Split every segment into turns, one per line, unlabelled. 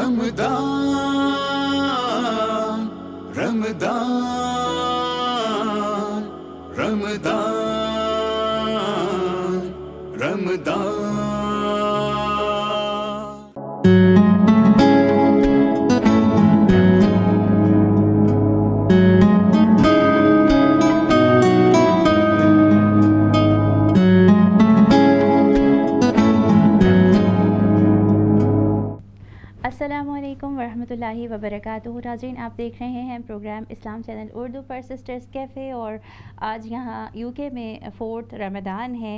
رمضان رمضان رمضان رمضان
السلام علیکم ورحمۃ اللہ وبرکاتہ۔ ناظرین، آپ دیکھ رہے ہیں پروگرام اسلام چینل اردو پر سسٹرز کیفے، اور آج یہاں یو کے میں 4 رمضان ہے۔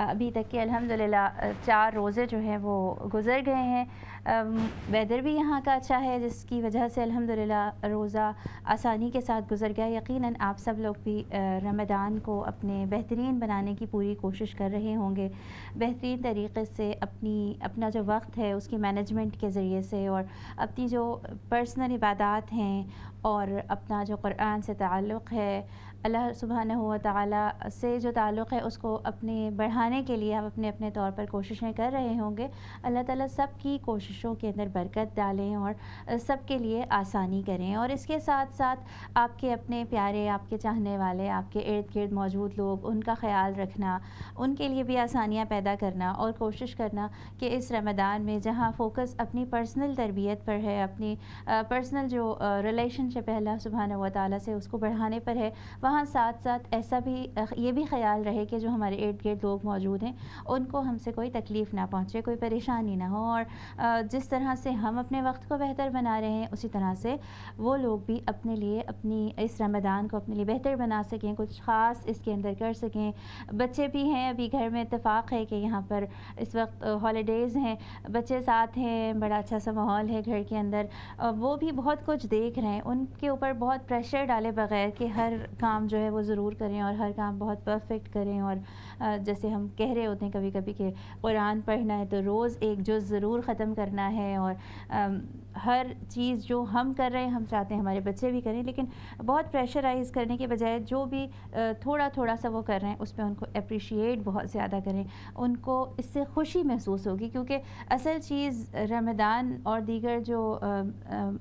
ابھی تک کے الحمدللہ 4 روزے جو ہیں وہ گزر گئے ہیں۔ ویدر بھی یہاں کا اچھا ہے، جس کی وجہ سے الحمدللہ روزہ آسانی کے ساتھ گزر گیا۔ یقیناً آپ سب لوگ بھی رمضان کو اپنے بہترین بنانے کی پوری کوشش کر رہے ہوں گے، بہترین طریقے سے اپنا جو وقت ہے اس کی مینجمنٹ کے ذریعے سے، اور اپنی جو پرسنل عبادات ہیں اور اپنا جو قرآن سے تعلق ہے، اللہ سبحانہ و تعالیٰ سے جو تعلق ہے اس کو اپنے بڑھانے کے لیے آپ اپنے طور پر کوششیں کر رہے ہوں گے۔ اللہ تعالیٰ سب کی کوششوں کے اندر برکت ڈالیں اور سب کے لیے آسانی کریں، اور اس کے ساتھ ساتھ آپ کے اپنے پیارے، آپ کے چاہنے والے، آپ کے ارد گرد موجود لوگ، ان کا خیال رکھنا، ان کے لیے بھی آسانیاں پیدا کرنا، اور کوشش کرنا کہ اس رمضان میں جہاں فوکس اپنی پرسنل تربیت پر ہے، اپنی پرسنل جو ریلیشن شپ ہے اللہ سبحانہ و تعالیٰ سے اس کو بڑھانے پر ہے، وہاں ساتھ ساتھ ایسا بھی یہ بھی خیال رہے کہ جو ہمارے ارد گرد لوگ موجود ہیں ان کو ہم سے کوئی تکلیف نہ پہنچے، کوئی پریشانی نہ ہو، اور جس طرح سے ہم اپنے وقت کو بہتر بنا رہے ہیں اسی طرح سے وہ لوگ بھی اپنے لیے اپنی اس رمضان کو اپنے لیے بہتر بنا سکیں، کچھ خاص اس کے اندر کر سکیں۔ بچے بھی ہیں، ابھی گھر میں اتفاق ہے کہ یہاں پر اس وقت ہالیڈیز ہیں، بچے ساتھ ہیں، بڑا اچھا سا ماحول ہے گھر کے اندر، وہ بھی بہت کچھ دیکھ رہے ہیں۔ ان کے اوپر بہت پریشر ڈالے بغیر کہ ہر کام جو ہے وہ ضرور کریں اور ہر کام بہت پرفیکٹ کریں، اور جیسے ہم کہہ رہے ہوتے ہیں کبھی کبھی کہ قرآن پڑھنا ہے تو روز ایک جز ضرور ختم کرنا ہے، اور ہر چیز جو ہم کر رہے ہیں ہم چاہتے ہیں ہمارے بچے بھی کریں، لیکن بہت پریشرائز کرنے کے بجائے جو بھی تھوڑا تھوڑا سا وہ کر رہے ہیں اس پہ ان کو اپریشیٹ بہت زیادہ کریں، ان کو اس سے خوشی محسوس ہوگی، کیونکہ اصل چیز رمضان اور دیگر جو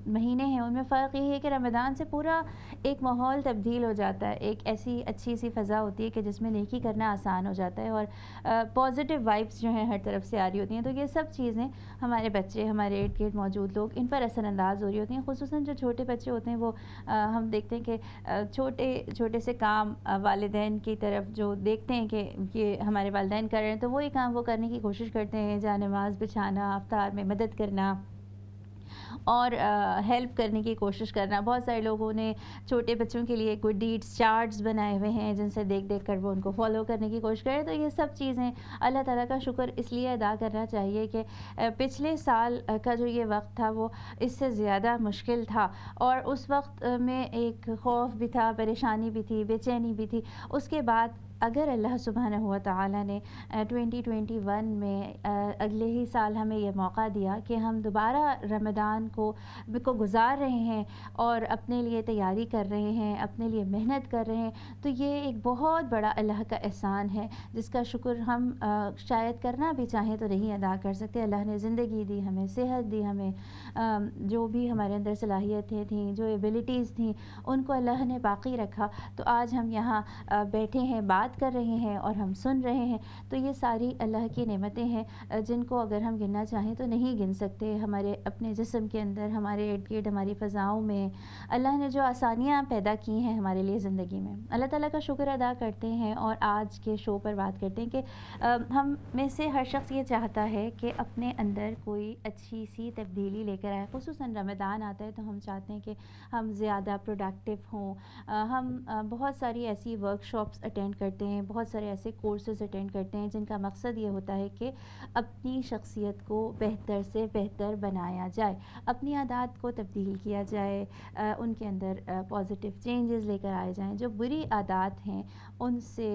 مہینے ہیں ان میں فرق یہ ہے کہ رمضان سے پورا ایک ماحول تبدیل ہو جاتا ہے، ایک ایسی اچھی سی فضا ہوتی ہے کہ جس میں نیکی کرنا آسان ہو جاتا ہے، اور پازیٹیو وائبس جو ہیں ہر طرف سے آ رہی ہوتی ہیں، تو یہ سب چیزیں ہمارے بچے، ہمارے ارد گرد موجود لوگ ان پر اثر انداز ہو رہی ہوتی ہیں، خصوصاً جو چھوٹے بچے ہوتے ہیں وہ ہم دیکھتے ہیں کہ چھوٹے سے کام والدین کی طرف جو دیکھتے ہیں کہ یہ ہمارے والدین کر رہے ہیں تو وہی کام وہ کرنے کی کوشش کرتے ہیں، جا نماز بچھانا، افطار میں مدد کرنا اور ہیلپ کرنے کی کوشش کرنا۔ بہت سارے لوگوں نے چھوٹے بچوں کے لیے گڈ ڈیڈس چارٹس بنائے ہوئے ہیں جن سے دیکھ کر وہ ان کو فالو کرنے کی کوشش کریں، تو یہ سب چیزیں اللہ تعالیٰ کا شکر اس لیے ادا کرنا چاہیے کہ پچھلے سال کا جو یہ وقت تھا وہ اس سے زیادہ مشکل تھا، اور اس وقت میں ایک خوف بھی تھا، پریشانی بھی تھی، بے چینی بھی تھی۔ اس کے بعد اگر اللہ سبحانہ و تعالیٰ نے 2021 میں اگلے ہی سال ہمیں یہ موقع دیا کہ ہم دوبارہ رمضان کو گزار رہے ہیں اور اپنے لیے تیاری کر رہے ہیں، اپنے لیے محنت کر رہے ہیں، تو یہ ایک بہت بڑا اللہ کا احسان ہے جس کا شکر ہم شاید کرنا بھی چاہیں تو نہیں ادا کر سکتے۔ اللہ نے زندگی دی، ہمیں صحت دی، ہمیں جو بھی ہمارے اندر صلاحیتیں تھیں، جو ایبلٹیز تھیں، ان کو اللہ نے باقی رکھا، تو آج ہم یہاں بیٹھے ہیں، بات کر رہے ہیں اور ہم سن رہے ہیں، تو یہ ساری اللہ کی نعمتیں ہیں جن کو اگر ہم گننا چاہیں تو نہیں گن سکتے۔ ہمارے اپنے جسم کے اندر، ہمارے ارد گرد، ہماری فضاؤں میں اللہ نے جو آسانیاں پیدا کی ہیں ہمارے لیے زندگی میں، اللہ تعالیٰ کا شکر ادا کرتے ہیں۔ اور آج کے شو پر بات کرتے ہیں کہ ہم میں سے ہر شخص یہ چاہتا ہے کہ اپنے اندر کوئی اچھی سی تبدیلی لے کر آئے، خصوصاً رمضان آتا ہے تو ہم چاہتے ہیں کہ ہم زیادہ پروڈکٹیو ہوں۔ ہم بہت ساری ایسی ورک شاپس اٹینڈ کرتے ہیں، بہت سارے ایسے کورسز اٹینڈ کرتے ہیں جن کا مقصد یہ ہوتا ہے کہ اپنی شخصیت کو بہتر سے بہتر بنایا جائے، اپنی عادات کو تبدیل کیا جائے، ان کے اندر پازیٹیو چینجز لے کر آئے جائیں۔ جو بری عادات ہیں ان سے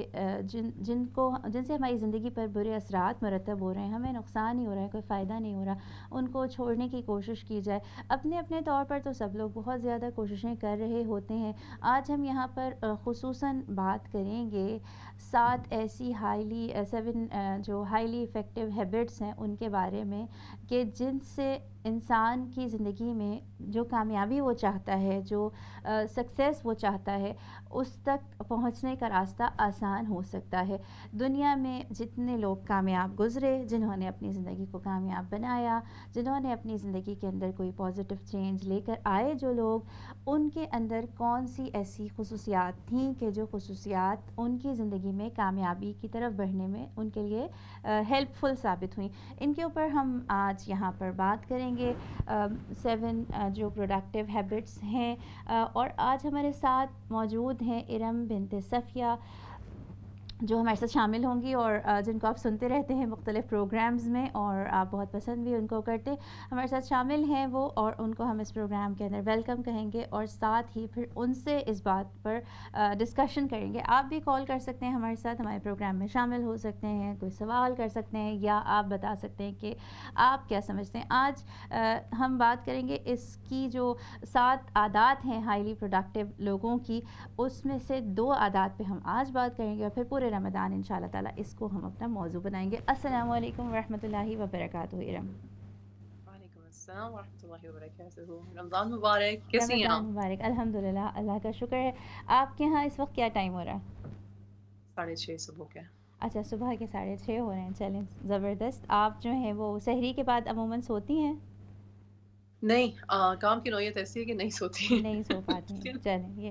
جن سے ہماری زندگی پر برے اثرات مرتب ہو رہے ہیں، ہمیں نقصان ہی ہو رہا ہے، کوئی فائدہ نہیں ہو رہا، ان کو چھوڑنے کی کوشش کی جائے۔ اپنے اپنے طور پر تو سب لوگ بہت زیادہ کوششیں کر رہے ہوتے ہیں۔ آج ہم یہاں پر خصوصاً بات کریں گے 7 ایسی جو ہائیلی افیکٹو ہیبٹس ہیں ان کے بارے میں کہ جن سے انسان کی زندگی میں جو کامیابی وہ چاہتا ہے، جو سکسیس وہ چاہتا ہے، اس تک پہنچنے کا راستہ آسان ہو سکتا ہے۔ دنیا میں جتنے لوگ کامیاب گزرے، جنہوں نے اپنی زندگی کو کامیاب بنایا، جنہوں نے اپنی زندگی کے اندر کوئی پازیٹیو چینج لے کر آئے جو لوگ، ان کے اندر کون سی ایسی خصوصیات تھیں کہ جو خصوصیات ان کی زندگی میں کامیابی کی طرف بڑھنے میں ان کے لیے ہیلپ فل ثابت ہوئیں، ان کے اوپر ہم آج یہاں پر بات کریں گے۔ 7 جو پروڈکٹیو ہیبٹس ہیں، اور آج ہمارے ساتھ موجود ہیں ارم بنت صفیہ، جو ہمارے ساتھ شامل ہوں گی اور جن کو آپ سنتے رہتے ہیں مختلف پروگرامز میں، اور آپ بہت پسند بھی ان کو کرتے، ہمارے ساتھ شامل ہیں وہ، اور ان کو ہم اس پروگرام کے اندر ویلکم کہیں گے، اور ساتھ ہی پھر ان سے اس بات پر ڈسکشن کریں گے۔ آپ بھی کال کر سکتے ہیں ہمارے ساتھ، ہمارے پروگرام میں شامل ہو سکتے ہیں، کوئی سوال کر سکتے ہیں، یا آپ بتا سکتے ہیں کہ آپ کیا سمجھتے ہیں۔ آج ہم بات کریں گے اس کی جو 7 عادات ہیں ہائیلی پروڈکٹیو لوگوں کی، اس میں سے 2 عادات پہ ہم آج بات کریں گے، اور پھر پورے رمضان انشاءاللہ تعالیٰ اس کو ہم اپنا موضوع بنائیں گے۔ السلام علیکم ورحمۃ اللہ وبرکاتہ ارم۔
وعلیکم السلام ورحمۃ اللہ وبرکاتہ۔ رمضان مبارک، کیسی ہیں
رمضان
آپ؟
مبارک، الحمدللہ، اللہ کا شکر ہے۔ آپ کے ہاں اس وقت کیا ٹائم ہو رہا ہے؟
6:30 صبح کے۔
اچھا، صبح کے 6:30 ہو رہے ہیں، چلیں زبردست۔ آپ جو ہیں وہ سحری کے بعد عموماً سوتی ہیں؟
نہیں، کام کی نوعیت ایسی ہے کہ نہیں سوتی۔
نہیں سو پاتی ہیں، چلیں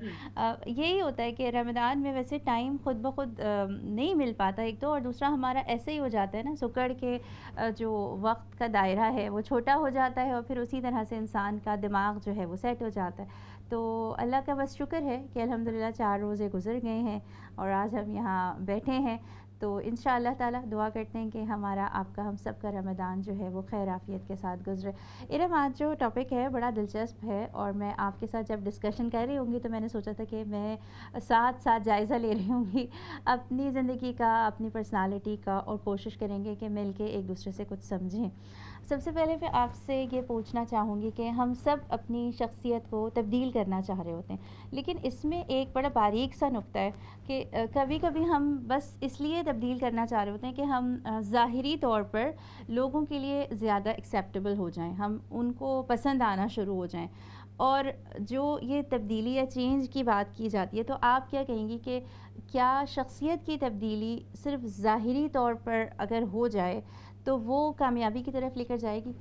یہی ہوتا ہے کہ رمضان میں ویسے ٹائم خود بخود نہیں مل پاتا، ایک تو، اور دوسرا ہمارا ایسے ہی ہو جاتا ہے نا، سکڑ کے جو وقت کا دائرہ ہے وہ چھوٹا ہو جاتا ہے، اور پھر اسی طرح سے انسان کا دماغ جو ہے وہ سیٹ ہو جاتا ہے۔ تو اللہ کا بس شکر ہے کہ الحمدللہ 4 روزے گزر گئے ہیں، اور آج ہم یہاں بیٹھے ہیں، تو انشاءاللہ تعالیٰ دعا کرتے ہیں کہ ہمارا، آپ کا، ہم سب کا رمضان جو ہے وہ خیر عافیت کے ساتھ گزرے۔ ارم، آج جو ٹاپک ہے بڑا دلچسپ ہے، اور میں آپ کے ساتھ جب ڈسکشن کر رہی ہوں گی تو میں نے سوچا تھا کہ میں ساتھ جائزہ لے رہی ہوں گی اپنی زندگی کا، اپنی پرسنالٹی کا، اور کوشش کریں گے کہ مل کے ایک دوسرے سے کچھ سمجھیں۔ سب سے پہلے میں آپ سے یہ پوچھنا چاہوں گی کہ ہم سب اپنی شخصیت کو تبدیل کرنا چاہ رہے ہوتے ہیں، لیکن اس میں ایک بڑا باریک سا نقطہ ہے کہ کبھی کبھی ہم بس اس لیے تبدیل کرنا چاہ رہے ہوتے ہیں کہ ہم ظاہری طور پر لوگوں کے لیے زیادہ ایکسیپٹیبل ہو جائیں، ہم ان کو پسند آنا شروع ہو جائیں، اور جو یہ تبدیلی یا چینج کی بات کی جاتی ہے، تو آپ کیا کہیں گی کہ کیا شخصیت کی تبدیلی صرف ظاہری طور پر اگر ہو جائے تو وہ کامیابی کی طرف لے کر جائے گی؟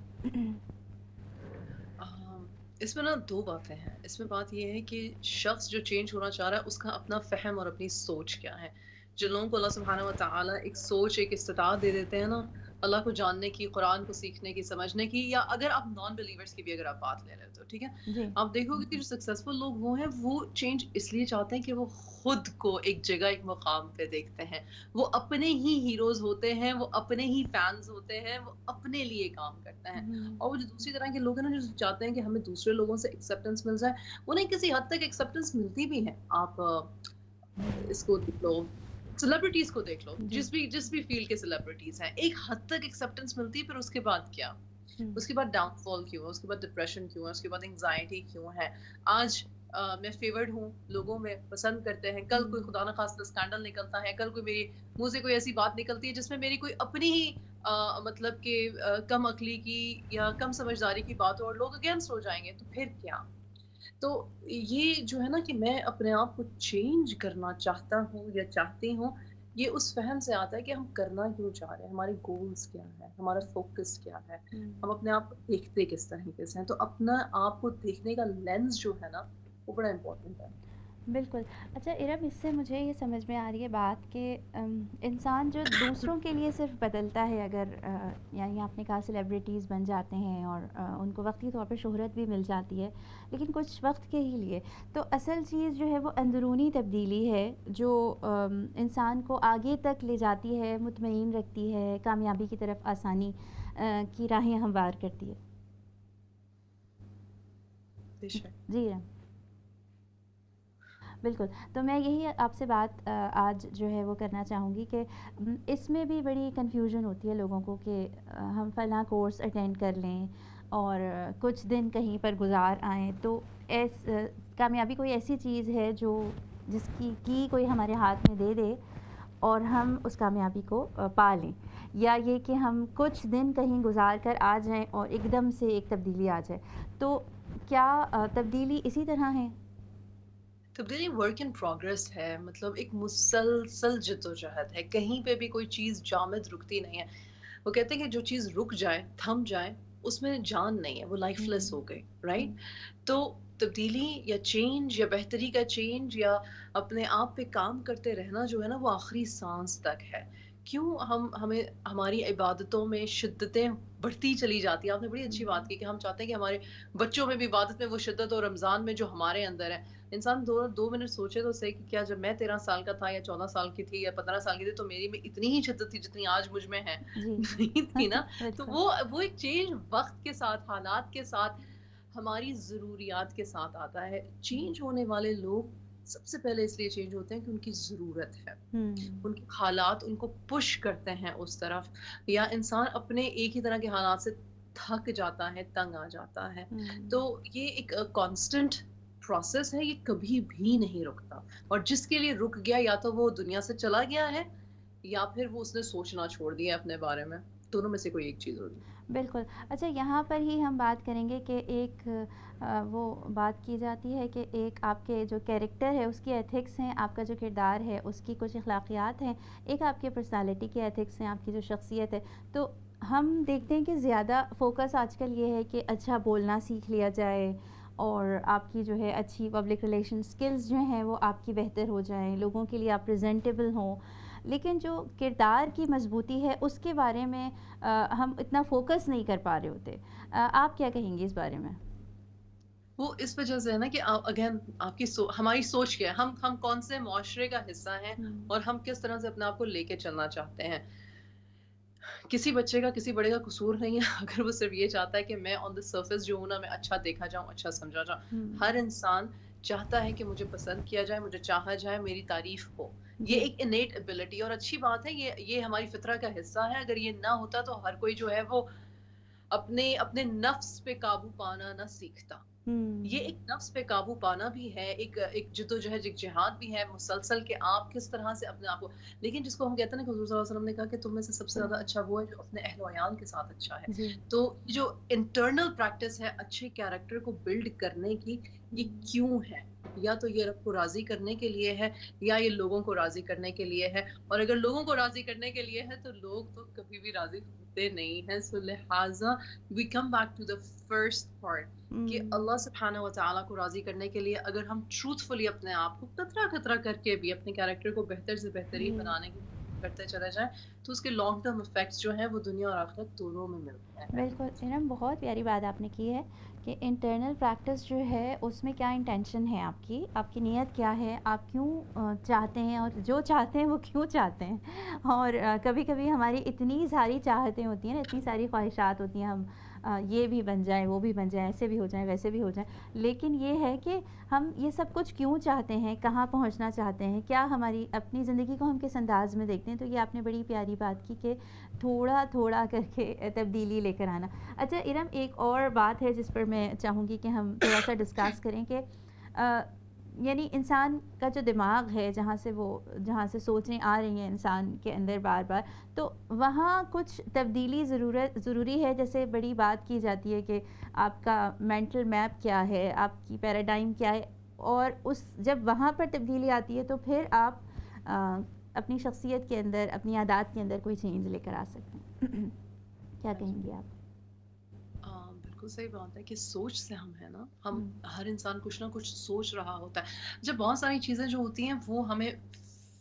اس میں نا 2 باتیں ہیں۔ اس میں بات یہ ہے کہ شخص جو چینج ہونا چاہ رہا ہے اس کا اپنا فہم اور اپنی سوچ کیا ہے۔ جن لوگوں کو اللہ سبحانہ و تعالیٰ ایک سوچ، ایک استطاعت دے دیتے ہیں نا، اللہ کو جاننے کی، قرآن کو سیکھنے کی، سمجھنے کی، یا اگر آپ نان بلیورز کی بھی اگر آپ بات لے رہے ہو تو ٹھیک ہے،
جی
آپ دیکھو گے کہ جو سکسیزفل لوگ وہ ہیں، وہ چینج اس لیے چاہتے ہیں کہ وہ خود کو ایک جگہ، ایک مقام پہ دیکھتے ہیں، وہ اپنے ہی ہیروز ہوتے ہیں، وہ اپنے ہی فینز ہوتے ہیں، وہ اپنے لیے کام کرتے ہیں۔ اور وہ جو دوسری طرح کے لوگ ہیں نا، جو چاہتے ہیں کہ ہمیں دوسرے لوگوں سے ایکسیپٹنس مل جائے، انہیں کسی حد تک ایکسیپٹنس ملتی بھی ہے۔ آپ اس کو دیکھ لو، سیلیبریٹیز کو دیکھ لو،
جی
جس بھی فیلڈ کے سیلیبریٹیز ہیں، ایک حد تک ایکسیپٹنس ملتی ہے، پھر اس کے بعد کیا؟ اس کے بعد ڈاؤن فال کیوں ہے، اس کے بعد ڈپریشن کیوں ہے، اس کے بعد انگزائٹی کیوں ہے؟ آج میں فیورڈ ہوں، لوگوں میں پسند کرتے ہیں، کل کوئی خدا نہ خواستہ اسکینڈل نکلتا ہے، کل کوئی میری منہ سے کوئی ایسی بات نکلتی ہے جس میں میری کوئی اپنی ہی مطلب کہ کم عقلی کی یا کم سمجھداری کی بات ہو، اور لوگ اگینسٹ ہو جائیں گے، تو پھر کیا؟ تو یہ جو ہے نا کہ میں اپنے آپ کو چینج کرنا چاہتا ہوں یا چاہتی ہوں، یہ اس فہم سے آتا ہے کہ ہم کرنا کیوں چاہ رہے ہیں، ہمارے گولز کیا ہے، ہمارا فوکس کیا ہے، ہم اپنے آپ کو دیکھتے کس طریقے سے ہیں۔ تو اپنا آپ کو دیکھنے کا لینز جو ہے نا، وہ بڑا امپورٹنٹ ہے۔
بالکل۔ اچھا ارم، اس سے مجھے یہ سمجھ میں آ رہی ہے بات کہ انسان جو دوسروں کے لیے صرف بدلتا ہے، اگر یعنی آپ نے کہا سیلیبریٹیز بن جاتے ہیں اور ان کو وقتی طور پر شہرت بھی مل جاتی ہے، لیکن کچھ وقت کے ہی لیے، تو اصل چیز جو ہے وہ اندرونی تبدیلی ہے، جو انسان کو آگے تک لے جاتی ہے، مطمئن رکھتی ہے، کامیابی کی طرف آسانی کی راہیں ہموار کرتی ہے۔
بے شک۔
جی ارم، بالکل۔ تو میں یہی آپ سے بات آج جو ہے وہ کرنا چاہوں گی کہ اس میں بھی بڑی کنفیوژن ہوتی ہے لوگوں کو کہ ہم فلاں کورس اٹینڈ کر لیں اور کچھ دن کہیں پر گزار آئیں، تو کامیابی کوئی ایسی چیز ہے جو جس کی کوئی ہمارے ہاتھ میں دے دے اور ہم اس کامیابی کو پا لیں، یا یہ کہ ہم کچھ دن کہیں گزار کر آ جائیں اور ایک دم سے ایک تبدیلی آ جائے؟ تو کیا تبدیلی اسی طرح ہے؟
تبدیلی ورک ان پروگرس ہے، مطلب ایک مسلسل جدوجہد ہے، کہیں پہ بھی کوئی چیز جامد رکتی نہیں ہے. وہ کہتے ہیں کہ جو چیز رک جائے، تھم جائے، اس میں جان نہیں ہے، وہ لائف لیس ہو گئی، رائٹ؟ تو تبدیلی یا چینج یا بہتری کا چینج یا اپنے آپ پہ کام کرتے رہنا جو ہے نا، وہ آخری سانس تک ہے. کیوں ہمیں ہماری عبادتوں میں شدتیں بڑھتی چلی جاتی ہیں؟ آپ نے بڑی اچھی بات کی کہ ہم چاہتے ہیں کہ ہمارے بچوں میں بھی عبادت میں وہ شدت ہو، رمضان میں جو ہمارے اندر ہے. انسان دو منٹ سوچے تو صحیح کہ کیا جب میں 13 سال کا تھا یا 14 سال کی تھی یا 15 سال کی تھی تو میری میں اتنی ہی شدت تھی جتنی آج مجھ میں ہے؟
جی
نہیں تھی نا. تو
بالکل.
وہ ایک چینج وقت کے ساتھ، حالات کے ساتھ، ہماری ضروریات کے ساتھ آتا ہے. چینج ہونے والے لوگ سب سے پہلے اس لیے چینج ہوتے ہیں کہ ان کی ضرورت ہے، ان کے حالات ان کو پش کرتے ہیں اس طرف، یا انسان اپنے ایک ہی طرح کے حالات سے تھک جاتا ہے، تنگ آ جاتا ہے. تو یہ ایک کانسٹنٹ پروسیس ہے، یہ کبھی بھی نہیں رکتا. اور جس کے لیے رک گیا یا تو وہ دنیا سے چلا گیا ہے یا پھر وہ اس نے سوچنا چھوڑ دیا اپنے بارے میں. دونوں میں سے کوئی ایک چیز ہوگی.
بالکل. اچھا، یہاں پر ہی ہم بات کریں گے کہ ایک وہ بات کی جاتی ہے کہ ایک آپ کے جو کیریکٹر ہے اس کی ایتھکس ہیں، آپ کا جو کردار ہے اس کی کچھ اخلاقیات ہیں، ایک آپ کے پرسنالٹی کے ایتھکس ہیں، آپ کی جو شخصیت ہے. تو ہم دیکھتے ہیں کہ زیادہ فوکس آج کل یہ ہے کہ اچھا بولنا سیکھ لیا جائے اور آپ کی جو ہے اچھی پبلک ریلیشن سکلز جو ہیں وہ آپ کی بہتر ہو جائیں، لوگوں کے لیے آپ پریزنٹیبل ہوں. لیکن جو کردار کی مضبوطی ہے اس کے بارے میں ہم اتنا فوکس نہیں کر پا رہے ہوتے. آپ کیا کہیں گے اس بارے میں؟
وہ اس وجہ سے ہے نا کہ اگین آپ کی ہماری سوچ کیا ہے، ہم کون سے معاشرے کا حصہ ہیں اور ہم کس طرح سے اپنے آپ کو لے کے چلنا چاہتے ہیں. کسی بچے کا کسی بڑے کا قصور نہیں ہے اگر وہ صرف یہ چاہتا ہے کہ میں آن دا سرفیس جو ہوں نا، میں اچھا دیکھا جاؤں، اچھا سمجھا جاؤں. ہر انسان چاہتا ہے کہ مجھے پسند کیا جائے، مجھے چاہا جائے، میری تعریف ہو. یہ ایک انیٹ ایبلٹی اور اچھی بات ہے، یہ ہماری فطرہ کا حصہ ہے. اگر یہ نہ ہوتا تو ہر کوئی جو ہے وہ اپنے نفس پہ قابو پانا نہ سیکھتا. یہ ایک نفس پہ قابو پانا بھی ہے، ایک جدوجہد، ایک جہاد بھی ہے مسلسل، کہ آپ کس طرح سے اپنے آپ کو. لیکن جس کو ہم کہتے ہیں نا کہ حضور صلی اللہ علیہ وسلم نے کہا کہ تم میں سے سب سے زیادہ اچھا وہ ہے جو اپنے اہل و عیال کے ساتھ اچھا ہے. تو جو انٹرنل پریکٹس ہے اچھے کیریکٹر کو بلڈ کرنے کی، یہ کیوں ہے؟ یا تو یہ رب کو راضی کرنے کے لیے ہے یا یہ لوگوں کو راضی کرنے کے لیے ہے. اور اگر لوگوں کو راضی کرنے کے لیے ہے تو لوگ تو کبھی بھی راضی ہوتے نہیں ہیں. سو لہٰذا we come back to the first part کہ اللہ سبحانہ و تعالیٰ کو راضی کرنے کے لیے اگر ہم ٹروتفلی اپنے آپ کو خطرہ خطرہ کر کے بھی اپنے کیریکٹر کو بہتر سے بہترین بنانے کی کرتے چلے جائیں تو اس کے لانگ ٹرم افیکٹس جو ہیں وہ دنیا اور آخرت دونوں میں ملتے ہیں.
بالکل ارم، بہت پیاری بات آپ نے کی ہے کہ انٹرنل پریکٹس جو ہے اس میں کیا انٹینشن ہے آپ کی نیت کیا ہے، آپ کیوں چاہتے ہیں، اور جو چاہتے ہیں وہ کیوں چاہتے ہیں. اور کبھی کبھی ہماری اتنی ساری چاہتیں ہوتی ہیں، اتنی ساری خواہشات ہوتی ہیں، ہم یہ بھی بن جائیں، وہ بھی بن جائیں، ایسے بھی ہو جائیں، ویسے بھی ہو جائیں. لیکن یہ ہے کہ ہم یہ سب کچھ کیوں چاہتے ہیں، کہاں پہنچنا چاہتے ہیں، کیا ہماری اپنی زندگی کو ہم کس انداز میں دیکھتے ہیں. تو یہ آپ نے بڑی پیاری بات کی کہ تھوڑا تھوڑا کر کے تبدیلی لے کر آنا. اچھا ارم، ایک اور بات ہے جس پر میں چاہوں گی کہ ہم تھوڑا سا ڈسکس کریں کہ یعنی انسان کا جو دماغ ہے، جہاں سے سوچیں آ رہی ہیں انسان کے اندر بار بار، تو وہاں کچھ تبدیلی ضروری ہے. جیسے بڑی بات کی جاتی ہے کہ آپ کا مینٹل میپ کیا ہے، آپ کی پیراڈائم کیا ہے، اور جب وہاں پر تبدیلی آتی ہے تو پھر آپ اپنی شخصیت کے اندر، اپنی عادات کے اندر کوئی چینج لے کر آ سکتے ہیں. کیا کہیں گے آپ؟
بالکل صحیح بات ہے کہ سوچ سے ہم ہے نا، ہم ہر انسان کچھ نہ کچھ سوچ رہا ہوتا ہے. جب بہت ساری چیزیں جو ہوتی ہیں وہ ہمیں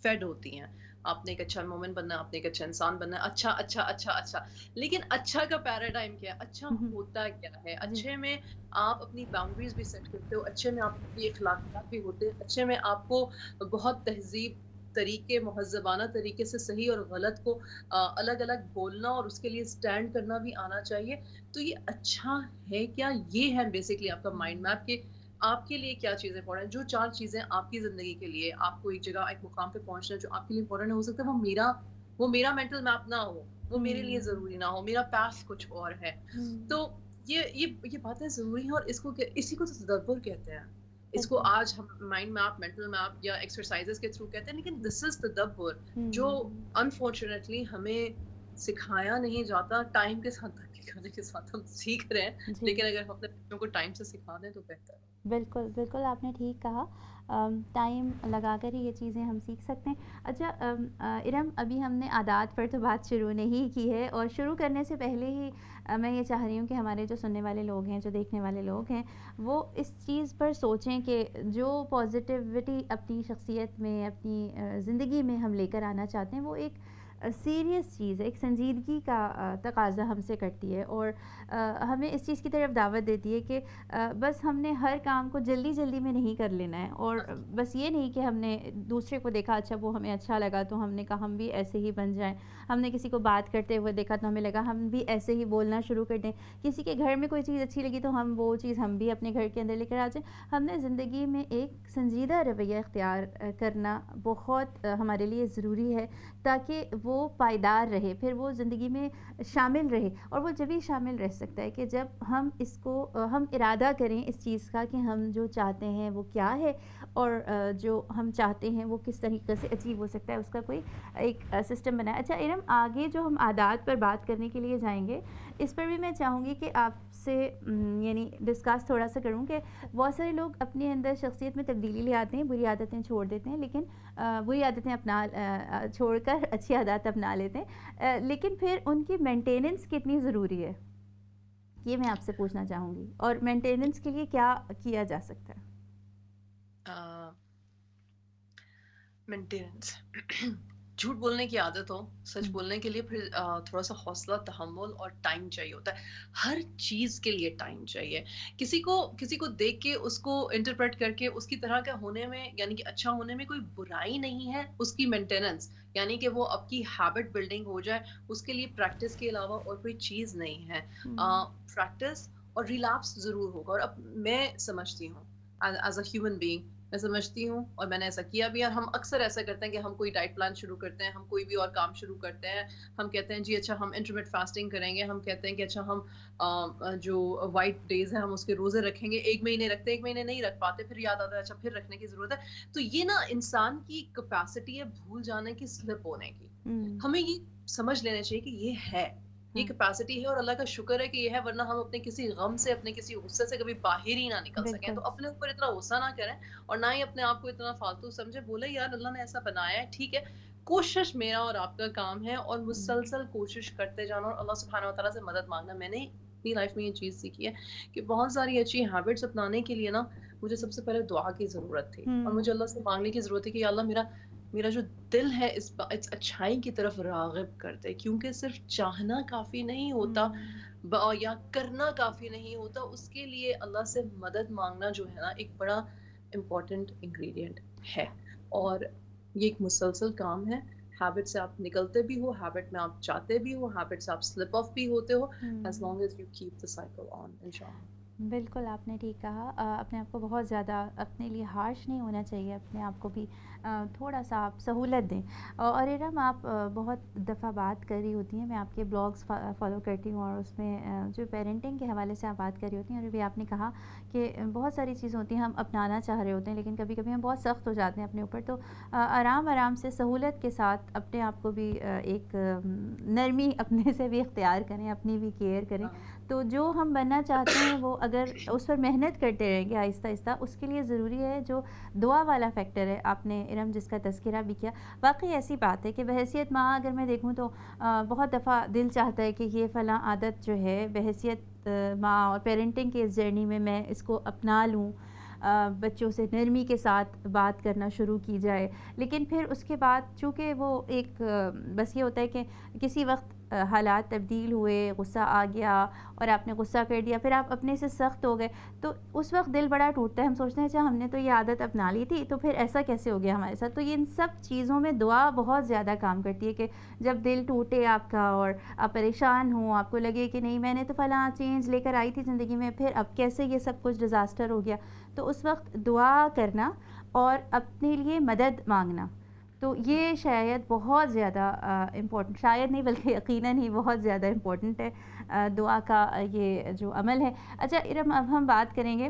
فیڈ ہوتی ہیں. آپ نے ایک اچھا مومن بننا ہے، آپ نے ایک اچھا انسان بننا ہے، اچھا اچھا اچھا اچھا. لیکن اچھا کا پیراڈائم کیا ہے؟ اچھا ہوتا کیا ہے؟ اچھے میں آپ اپنی باؤنڈریز بھی سیٹ کرتے ہو، اچھے میں آپ کی اخلاقیات بھی ہوتے ہیں، اچھے میں آپ کو بہت تہذیب طریقے، مہذبانہ طریقے سے صحیح اور غلط کو الگ الگ بولنا اور اس کے لیے سٹینڈ کرنا بھی آنا چاہیے. تو یہ اچھا ہے کیا؟ یہ ہے بیسکلی آپ کا مائنڈ میپ کہ آپ کے لیے کیا چیزیں امپورٹنٹ. جو 4 چیزیں آپ کی زندگی کے لیے، آپ کو ایک جگہ، ایک مقام پہ پہنچنا جو آپ کے لیے امپورٹنٹ ہے، ہو سکتا ہے وہ میرا مینٹل میپ نہ ہو، وہ میرے لیے ضروری نہ ہو، میرا پاس کچھ اور ہے. تو یہ باتیں ضروری ہیں اور اسی کو تو تدبر کہتے ہیں. اس کو آج ہم مائنڈ میپ، مینٹل میپ یا ایکسرسائزز کے تھرو کہتے ہیں، لیکن دس از تدبر جو انفارچونیٹلی ہمیں سکھایا نہیں جاتا. ٹائم کے ساتھ ترقی کرنے کے ساتھ ہم سیکھ رہے ہیں، لیکن اگر ہم اپنے بچوں کو ٹائم سے سکھا دیں تو بہتر ہے.
بالکل بالکل آپ نے ٹھیک کہا. ٹائم لگا کر ہی یہ چیزیں ہم سیکھ سکتے ہیں. اچھا ارم، ابھی ہم نے عادات پر تو بات شروع نہیں کی ہے، اور شروع کرنے سے پہلے ہی میں یہ چاہ رہی ہوں کہ ہمارے جو سننے والے لوگ ہیں، جو دیکھنے والے لوگ ہیں، وہ اس چیز پر سوچیں کہ جو پازیٹیوٹی اپنی شخصیت میں، اپنی زندگی میں ہم لے کر آنا چاہتے ہیں، وہ ایک سیریس چیز ہے، ایک سنجیدگی کا تقاضا ہم سے کرتی ہے، اور ہمیں اس چیز کی طرف دعوت دیتی ہے کہ بس ہم نے ہر کام کو جلدی جلدی میں نہیں کر لینا ہے، اور بس یہ نہیں کہ ہم نے دوسرے کو دیکھا، اچھا وہ ہمیں اچھا لگا تو ہم نے کہا ہم بھی ایسے ہی بن جائیں. ہم نے کسی کو بات کرتے ہوئے دیکھا تو ہمیں لگا ہم بھی ایسے ہی بولنا شروع کر دیں. کسی کے گھر میں کوئی چیز اچھی لگی تو ہم وہ چیز ہم بھی اپنے گھر کے اندر لے کر آ جائیں. ہم نے زندگی میں ایک سنجیدہ رویہ اختیار کرنا بہت ہمارے لیے ضروری ہے، تاکہ وہ پائیدار رہے، پھر وہ زندگی میں شامل رہے. اور وہ جبھی شامل رہ سکتا ہے کہ جب ہم اس کو ہم ارادہ کریں اس چیز کا کہ ہم جو چاہتے ہیں وہ کیا ہے، اور جو ہم چاہتے ہیں وہ کس طریقے سے اچیو ہو سکتا ہے، اس کا کوئی ایک سسٹم بنا ہے. اچھا ارم، آگے جو ہم عادات پر بات کرنے کے لیے جائیں گے، اس پر بھی میں چاہوں گی کہ آپ سے یعنی ڈسکس تھوڑا سا کروں کہ بہت سارے لوگ اپنے اندر شخصیت میں تبدیلی لے آتے ہیں، بری عادتیں چھوڑ دیتے ہیں، لیکن بری عادتیں چھوڑ کر اچھی عادات اپنا لیتے ہیں، لیکن پھر ان کی مینٹیننس کتنی ضروری ہے، یہ میں آپ سے پوچھنا چاہوں گی. اور مینٹیننس کے لیے کیا کیا جا سکتا ہے؟
مینٹیننس جھوٹ بولنے کی عادت ہو، سچ بولنے کے لیے پھر تھوڑا سا حوصلہ، تحمل اور ٹائم چاہیے ہوتا ہے. ہر چیز کے لیے ٹائم چاہیے. کسی کو دیکھ کے اس کو انٹرپریٹ کر کے اس کی طرح کا ہونے میں، یعنی کہ اچھا ہونے میں کوئی برائی نہیں ہے. اس کی مینٹیننس یعنی کہ وہ آپ کی ہیبٹ بلڈنگ ہو جائے، اس کے لیے پریکٹس کے علاوہ اور کوئی چیز نہیں ہے. پریکٹس اور ریلیپس ضرور ہوگا. اور اب میں سمجھتی ہوں ایز اے ہیومن بینگ، میں سمجھتی ہوں اور میں نے ایسا کیا بھی ہے. ہم اکثر ایسا کرتے ہیں کہ ہم کوئی ڈائٹ پلان شروع کرتے ہیں، ہم کوئی بھی اور کام شروع کرتے ہیں، ہم کہتے ہیں جی اچھا ہم انٹرمیٹ فاسٹنگ کریں گے، ہم کہتے ہیں کہ اچھا ہم جو وائٹ ڈیز ہیں ہم اس کے روزے رکھیں گے. 1 مہینے رکھتے ہیں، 1 مہینے نہیں رکھ پاتے، پھر یاد آتا ہے اچھا پھر رکھنے کی ضرورت ہے. تو یہ نا انسان کی کیپیسٹی ہے بھول جانے کی، سلپ ہونے کی. ہمیں یہ سمجھ لینا چاہیے کہ یہ ہے، یہ کیپیسٹی ہے، اور اللہ کا شکر ہے کہ یہ ہے، ورنہ ہم اپنے کسی غم سے، اپنے کسی غصے سے کبھی باہر ہی نہ نکل سکیں. تو اپنے اوپر اتنا غصہ نہ کریں، اور نہ ہی اپنے آپ کو اتنا فالتو سمجھے. بولے یار اللہ نے ایسا بنایا ہے، ٹھیک ہے. کوشش میرا اور آپ کا کام ہے، اور مسلسل کوشش کرتے جانا اور اللہ سبحانہ وتعالیٰ سے مدد مانگنا. میں نے اپنی لائف میں یہ چیز سیکھی ہے کہ بہت ساری اچھی ہیبٹس اپنانے کے لیے نا مجھے سب سے پہلے دعا کی ضرورت تھی، اور مجھے اللہ سے مانگنے کی ضرورت تھی کہ یا اللہ میرا جو دل ہے اس اچھائی کی طرف راغب کر دے. کیونکہ صرف چاہنا کافی نہیں ہوتا یا کرنا کافی نہیں ہوتا، اس کے لیے اللہ سے مدد مانگنا جو ہے نا ایک بڑا امپورٹنٹ انگریڈینٹ ہے. اور یہ ایک مسلسل کام ہے. ہیبٹ سے آپ نکلتے بھی ہو، ہیبٹ میں آپ چاہتے بھی ہو، ہیبٹ سے آپ سلپ آف بھی ہوتے ہو، as long as you keep the cycle on انشاءاللہ.
بالکل آپ نے ٹھیک کہا. اپنے آپ کو بہت زیادہ اپنے لیے ہارش نہیں ہونا چاہیے، اپنے آپ کو بھی تھوڑا سا آپ سہولت دیں. اور ارم، آپ بہت دفعہ بات کر رہی ہوتی ہیں، میں آپ کے بلاگز فالو کرتی ہوں، اور اس میں جو پیرنٹنگ کے حوالے سے آپ بات کر رہی ہوتی ہیں، اور ابھی آپ نے کہا کہ بہت ساری چیزیں ہوتی ہیں ہم اپنانا چاہ رہے ہوتے ہیں، لیکن کبھی کبھی ہم بہت سخت ہو جاتے ہیں اپنے اوپر. تو آرام سے سہولت کے ساتھ اپنے آپ کو بھی ایک نرمی اپنے سے بھی اختیار کریں، اپنی بھی کیئر کریں. تو جو ہم بننا چاہتے ہیں وہ اگر اس پر محنت کرتے رہیں گے آہستہ آہستہ، اس کے لیے ضروری ہے جو دعا والا فیکٹر ہے، آپ نے ارم جس کا تذکرہ بھی کیا. واقعی ایسی بات ہے کہ بحیثیت ماں اگر میں دیکھوں تو بہت دفعہ دل چاہتا ہے کہ یہ فلاں عادت جو ہے بحیثیت ماں اور پیرنٹنگ کے اس جرنی میں اس کو اپنا لوں، بچوں سے نرمی کے ساتھ بات کرنا شروع کی جائے. لیکن پھر اس کے بعد چونکہ وہ ایک بس یہ ہوتا ہے کہ کسی وقت حالات تبدیل ہوئے، غصہ آ گیا اور آپ نے غصہ کر دیا، پھر آپ اپنے سے سخت ہو گئے، تو اس وقت دل بڑا ٹوٹتا ہے. ہم سوچتے ہیں اچھا ہم نے تو یہ عادت اپنا لی تھی، تو پھر ایسا کیسے ہو گیا ہمارے ساتھ. تو ان سب چیزوں میں دعا بہت زیادہ کام کرتی ہے کہ جب دل ٹوٹے آپ کا اور آپ پریشان ہوں، آپ کو لگے کہ نہیں میں نے تو فلاں چینج لے کر آئی تھی زندگی میں، پھر اب کیسے یہ سب کچھ ڈیزاسٹر ہو گیا، تو اس وقت دعا کرنا اور اپنے لیے مدد مانگنا، تو یہ شاید بہت زیادہ امپورٹنٹ، شاید نہیں بلکہ یقیناً ہی بہت زیادہ امپورٹنٹ ہے دعا کا یہ جو عمل ہے. اچھا ارم، اب ہم بات کریں گے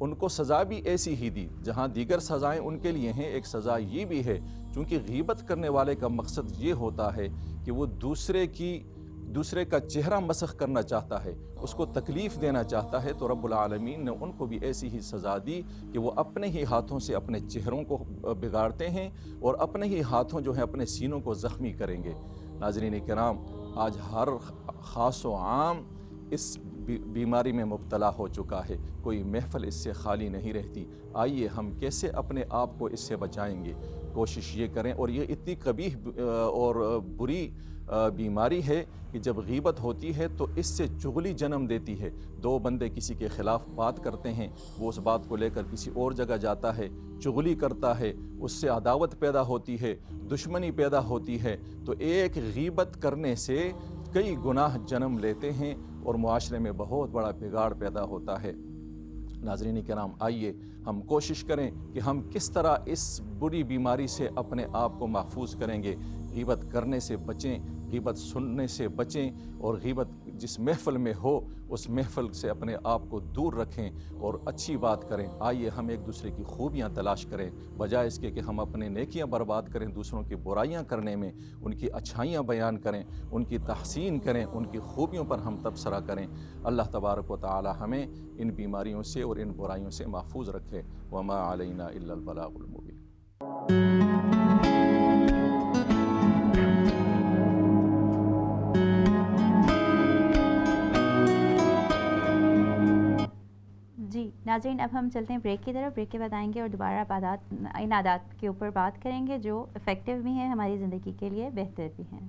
ان کو سزا بھی ایسی ہی دی جہاں دیگر سزائیں ان کے لیے ہیں۔ ایک سزا یہ بھی ہے چونکہ غیبت کرنے والے کا مقصد یہ ہوتا ہے کہ وہ دوسرے کا چہرہ مسخ کرنا چاہتا ہے، اس کو تکلیف دینا چاہتا ہے، تو رب العالمین نے ان کو بھی ایسی ہی سزا دی کہ وہ اپنے ہی ہاتھوں سے اپنے چہروں کو بگاڑتے ہیں اور اپنے ہی ہاتھوں جو ہیں اپنے سینوں کو زخمی کریں گے۔ ناظرین کرام، آج ہر خاص و عام اس بیماری میں مبتلا ہو چکا ہے، کوئی محفل اس سے خالی نہیں رہتی۔ آئیے ہم کیسے اپنے آپ کو اس سے بچائیں گے، کوشش یہ کریں۔ اور یہ اتنی قبیح اور بری بیماری ہے کہ جب غیبت ہوتی ہے تو اس سے چغلی جنم دیتی ہے۔ دو بندے کسی کے خلاف بات کرتے ہیں، وہ اس بات کو لے کر کسی اور جگہ جاتا ہے، چغلی کرتا ہے، اس سے عداوت پیدا ہوتی ہے، دشمنی پیدا ہوتی ہے، تو ایک غیبت کرنے سے کئی گناہ جنم لیتے ہیں اور معاشرے میں بہت بڑا بگاڑ پیدا ہوتا ہے۔ ناظرین کرام، آئیے ہم کوشش کریں کہ ہم کس طرح اس بری بیماری سے اپنے آپ کو محفوظ کریں گے۔ غیبت کرنے سے بچیں، غیبت سننے سے بچیں، اور غیبت جس محفل میں ہو اس محفل سے اپنے آپ کو دور رکھیں اور اچھی بات کریں۔ آئیے ہم ایک دوسرے کی خوبیاں تلاش کریں، بجائے اس کے کہ ہم اپنے نیکیاں برباد کریں دوسروں کی برائیاں کرنے میں۔ ان کی اچھائیاں بیان کریں، ان کی تحسین کریں، ان کی خوبیوں پر ہم تبصرہ کریں۔ اللہ تبارک و تعالی ہمیں ان بیماریوں سے اور ان برائیوں سے محفوظ رکھے۔ وما علینا الا البلاغ المبین۔
جی ناظرین، اب ہم چلتے ہیں بریک کی طرف۔ بریک کے بعد آئیں گے اور دوبارہ ان عادات کے اوپر بات کریں گے جو افیکٹو بھی ہیں، ہماری زندگی کے لیے بہتر بھی ہیں۔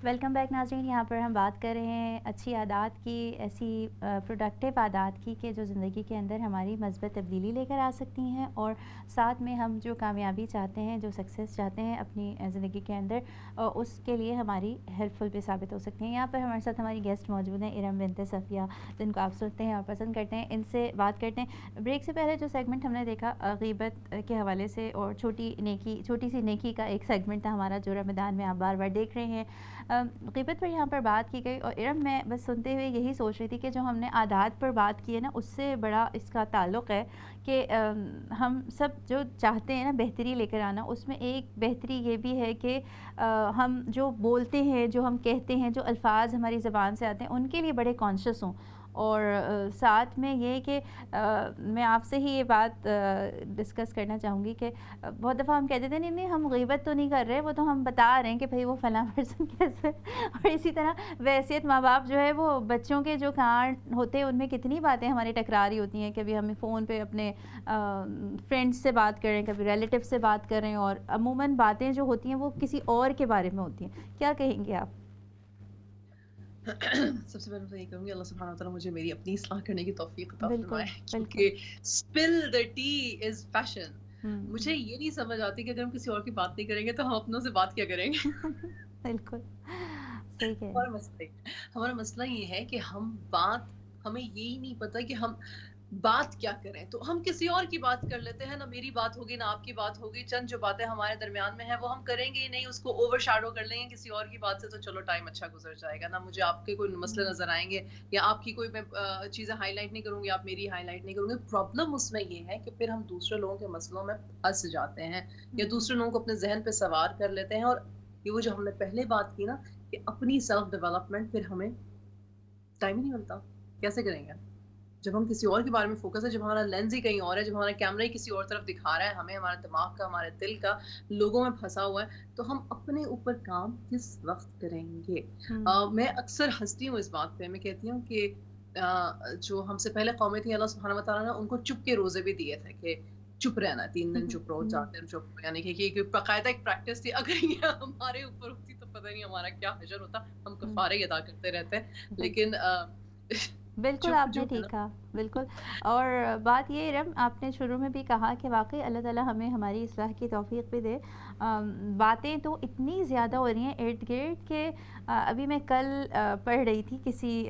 ویلکم بیک ناظرین، یہاں پر ہم بات کر رہے ہیں اچھی عادات کی، ایسی پروڈکٹیو عادات کی کہ جو زندگی کے اندر ہماری مثبت تبدیلی لے کر آ سکتی ہیں، اور ساتھ میں ہم جو کامیابی چاہتے ہیں، جو سکسیس چاہتے ہیں اپنی زندگی کے اندر، اس کے لیے ہماری ہیلپ فل بھی ثابت ہو سکتی ہیں۔ یہاں پر ہمارے ساتھ ہماری گیسٹ موجود ہیں، ارم بنت صفیہ، جن کو آپ سنتے ہیں اور پسند کرتے ہیں۔ ان سے بات کرتے ہیں۔ بریک سے پہلے جو سیگمنٹ ہم نے دیکھا غیبت کے حوالے سے، اور چھوٹی سی نیکی کا ایک سیگمنٹ تھا ہمارا جو رمضان میں آپ بار بار دیکھ رہے ہیں۔ غیبت پر یہاں پر بات کی گئی، اور ارم میں بس سنتے ہوئے یہی سوچ رہی تھی کہ جو ہم نے عادات پر بات کی ہے نا، اس سے بڑا اس کا تعلق ہے کہ ہم سب جو چاہتے ہیں نا بہتری لے کر آنا، اس میں ایک بہتری یہ بھی ہے کہ ہم جو بولتے ہیں، جو ہم کہتے ہیں، جو الفاظ ہماری زبان سے آتے ہیں، ان کے لیے بڑے کانشیس ہوں۔ اور ساتھ میں یہ کہ میں آپ سے ہی یہ بات ڈسکس کرنا چاہوں گی کہ بہت دفعہ ہم کہتے تھے نہیں ہم غیبت تو نہیں کر رہے، وہ تو ہم بتا رہے ہیں کہ بھئی وہ فلاں پرسن کیسے، اور اسی طرح ویسیت ماں باپ جو ہے وہ بچوں کے جو کان ہوتے ہیں ان میں کتنی باتیں ہماری ٹکراری ہوتی ہیں۔ کبھی ہمیں فون پہ اپنے فرینڈس سے بات کر رہے ہیں، کبھی ریلیٹیو سے بات کر رہے ہیں، اور عموماً باتیں جو ہوتی ہیں وہ کسی اور کے بارے میں ہوتی ہیں۔ کیا کہیں گے آپ؟
سب سے پہلے تو یہ کہوں گی اللہ سبحانہ وتعالیٰ مجھے میری اپنی اصلاح کرنے کی توفیق عطا فرمائے، کیونکہ اسپل دا ٹی از پیشن۔ مجھے یہ نہیں سمجھ آتی کہ اگر ہم کسی اور کی بات نہیں کریں گے تو ہم اپنوں سے بات کیا کریں گے۔
بالکل صحیح ہے۔
ہمارا مسئلہ یہ ہے کہ ہمیں یہی نہیں پتا کہ ہم بات کیا کریں، تو ہم کسی اور کی بات کر لیتے ہیں، نہ میری بات ہوگی نہ آپ کی بات ہوگی، چند جو باتیں ہمارے درمیان میں ہیں وہ ہم کریں گے ہی نہیں، اس کو اوور شیڈو کر لیں گے کسی اور کی بات سے، تو چلو ٹائم اچھا گزر جائے گا، نہ مجھے آپ کے کوئی مسئلے نظر آئیں گے، یا آپ کی کوئی میں چیزیں ہائی لائٹ نہیں کروں گی، آپ میری ہائی لائٹ نہیں کروں گے۔ پرابلم اس میں یہ ہے کہ پھر ہم دوسرے لوگوں کے مسئلوں میں پھنس جاتے ہیں، یا دوسرے لوگوں کو اپنے ذہن پہ سوار کر لیتے ہیں، اور یہ وہ جو ہم نے پہلے بات کی نا کہ اپنی سیلف ڈیولپمنٹ، پھر ہمیں ٹائم ہی نہیں ملتا، کیسے کریں گے جب ہم کسی اور کے بارے میں فوکس ہے، جب ہمارا لینز ہی کہیں اور ہے، جب ہمارا کیمرہ ہی کسی اور طرف دکھا رہا ہے ہمیں، ہمارے دماغ کا، ہمارے دل کا لوگوں میں پھنسا ہوا ہے، تو ہم اپنے اوپر کام کس وقت کریں گے؟ میں اکثر ہنستی ہوں اس بات پہ، میں کہتی ہوں کہ جو ہم سے پہلے قومیں تھیں، اللہ سبحانہ وتعالیٰ نے ان کو چپ کے روزے بھی دیے تھے کہ چپ رہنا، 3 دن چپ رہو، 4 دن چپ، یعنی کہ باقاعدہ ایک پریکٹس تھی۔ اگر یہ ہمارے اوپر ہوتی تو پتہ نہیں ہمارا کیا حشر ہوتا، ہم کفارے ادا کرتے رہتے ہیں، لیکن
بالکل آپ نے ٹھیک کہا، بالکل۔ اور بات یہ رم آپ نے شروع میں بھی کہا کہ واقعی اللہ تعالیٰ ہمیں ہماری اصلاح کی توفیق بھی دے، باتیں تو اتنی زیادہ ہو رہی ہیں ارد گرد کہ ابھی میں کل پڑھ رہی تھی کسی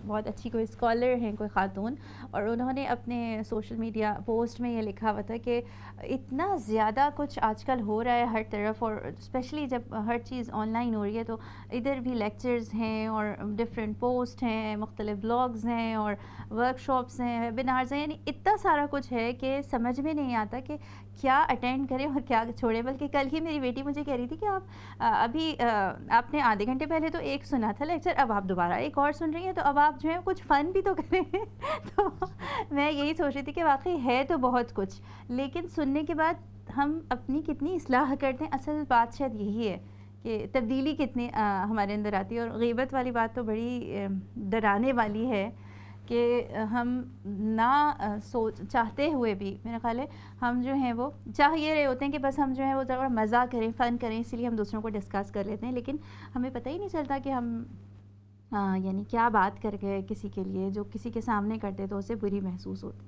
بہت اچھی کوئی اسکالر ہیں کوئی خاتون، اور انہوں نے اپنے سوشل میڈیا پوسٹ میں یہ لکھا ہوا تھا کہ اتنا زیادہ کچھ آج کل ہو رہا ہے ہر طرف، اور اسپیشلی جب ہر چیز آن لائن ہو رہی ہے تو ادھر بھی لیکچرز ہیں اور ڈفرینٹ پوسٹ ہیں، مختلف بلاگز ہیں اور ورک شاپس ہیں، ویبینارز ہیں، یعنی اتنا سارا کچھ ہے کہ سمجھ میں نہیں آتا کہ کیا اٹینڈ کریں اور کیا چھوڑیں۔ بلکہ کل ہی میری بیٹی مجھے کہہ رہی تھی کہ آپ ابھی آپ نے آدھے گھنٹے پہلے تو ایک سنا تھا لیکچر، اب آپ دوبارہ ایک اور سن رہی ہیں، تو اب آپ جو ہے کچھ فن بھی تو کریں۔ تو میں یہی سوچ رہی تھی کہ واقعی ہے تو بہت کچھ، لیکن سننے کے بعد ہم اپنی کتنی اصلاح کرتے ہیں، اصل بات شاید یہی ہے کہ تبدیلی کتنی ہمارے اندر آتی ہے۔ اور غیبت والی بات تو بڑی ڈرانے والی ہے کہ ہم نہ چاہتے ہوئے بھی، میرا خیال ہے ہم جو ہیں وہ چاہ یہ رہے ہوتے ہیں کہ بس ہم جو ہیں وہ ذرا مزہ کریں، فن کریں، اسی لیے ہم دوسروں کو ڈسکس کر لیتے ہیں، لیکن ہمیں پتہ ہی نہیں چلتا کہ ہم یعنی کیا بات کر گئے کسی کے لیے، جو کسی کے سامنے کرتے تو اسے بری محسوس ہوتی۔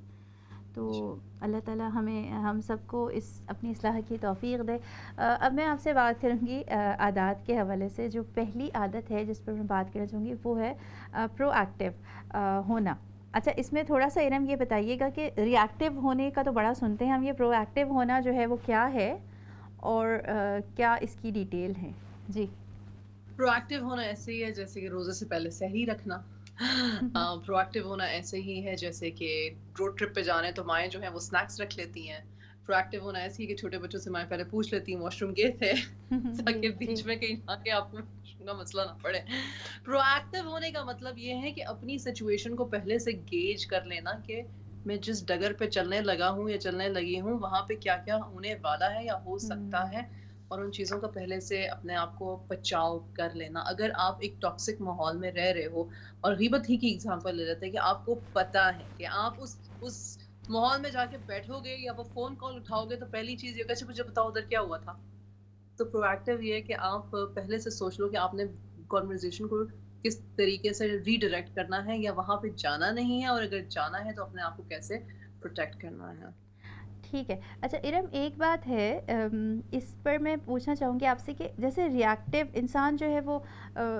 تو اللہ تعالیٰ ہم سب کو اس اپنی اصلاح کی توفیق دے۔ اب میں آپ سے بات کروں گی عادات کے حوالے سے۔ جو پہلی عادت ہے جس پر میں بات کرنا چاہوں گی وہ ہے پرو ایکٹیو ہونا۔ اچھا، اس میں تھوڑا سا ارم یہ بتائیے گا کہ ری ایکٹیو ہونے کا تو بڑا سنتے ہیں ہم، یہ پرو ایکٹیو ہونا جو ہے وہ کیا ہے اور کیا اس کی ڈیٹیل ہے؟ جی،
پرو ایکٹیو ہونا ایسے ہی ہے جیسے کہ روزے سے پہلے سحری رکھنا۔ پرو ایکٹیو ہونا ایسے ہی ہے جیسے کہ روڈ ٹرپ پہ جانے تو مائیں جو ہیں وہ سنیکس رکھ لیتی ہیں۔ پرو ایکٹیو ہونا ایسے ہی کہ چھوٹے بچوں سے مائیں پہلے پوچھ لیتی ہیں واش روم گئے تھے تاکہ بیچ میں کہیں جا کے آپ کو کا مسئلہ نہ پڑے۔ پرو ایکٹیو ہونے کا مطلب یہ ہے کہ اپنی سچویشن کو پہلے سے گیج کر لینا کہ میں جس ڈگر پہ چلنے لگا ہوں یا چلنے لگی ہوں وہاں پہ کیا کیا ہونے والا ہے یا ہو سکتا ہے، اور ان چیزوں کا پہلے سے اپنے آپ کو بچاؤ کر لینا۔ اگر آپ ایک ٹاکسک ماحول میں رہ رہے ہو، اور غیبت ہی کی ایگزامپل لے لیتے ہیں کہ آپ کو پتہ ہے کہ آپ اس ماحول میں جا کے بیٹھو گے یا وہ فون کال اٹھاؤ گے تو پہلی چیز یہ کہ مجھے بتاؤ ادھر کیا ہوا تھا۔ تو پرو ایکٹیو یہ ہے کہ آپ پہلے سے سوچ لو کہ آپ نے کنورسیشن کو کس طریقے سے ری ڈائریکٹ کرنا ہے یا وہاں پہ جانا نہیں ہے، اور اگر جانا ہے تو اپنے آپ کو کیسے پروٹیکٹ کرنا ہے۔
ٹھیک ہے۔ اچھا ارم، ایک بات ہے اس پر میں پوچھنا چاہوں گی آپ سے کہ جیسے ری ایکٹیو انسان جو ہے وہ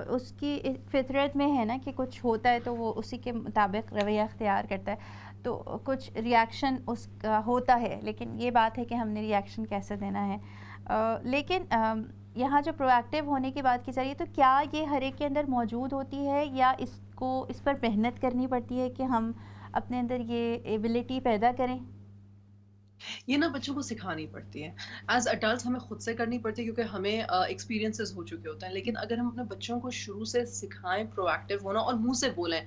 اس کی فطرت میں ہے نا کہ کچھ ہوتا ہے تو وہ اسی کے مطابق رویہ اختیار کرتا ہے، تو کچھ ری ایکشن اس کا ہوتا ہے، لیکن یہ بات ہے کہ ہم نے ری ایکشن کیسے دینا ہے۔ لیکن یہاں جو پرو ایکٹیو ہونے کی بات کی جا رہی ہے تو کیا یہ ہر ایک کے اندر موجود ہوتی ہے یا اس پر محنت کرنی پڑتی ہے کہ ہم اپنے اندر یہ ایبلٹی پیدا کریں؟
یہ نا بچوں کو سکھانی پڑتی ہے۔ ایز اڈلٹس ہمیں خود سے کرنی پڑتی ہے کیونکہ ہمیں ایکسپیرینسز ہو چکے ہوتے ہیں، لیکن اگر ہم اپنے بچوں کو شروع سے سکھائیں پرو ایکٹیو ہونا اور منہ سے بولیں۔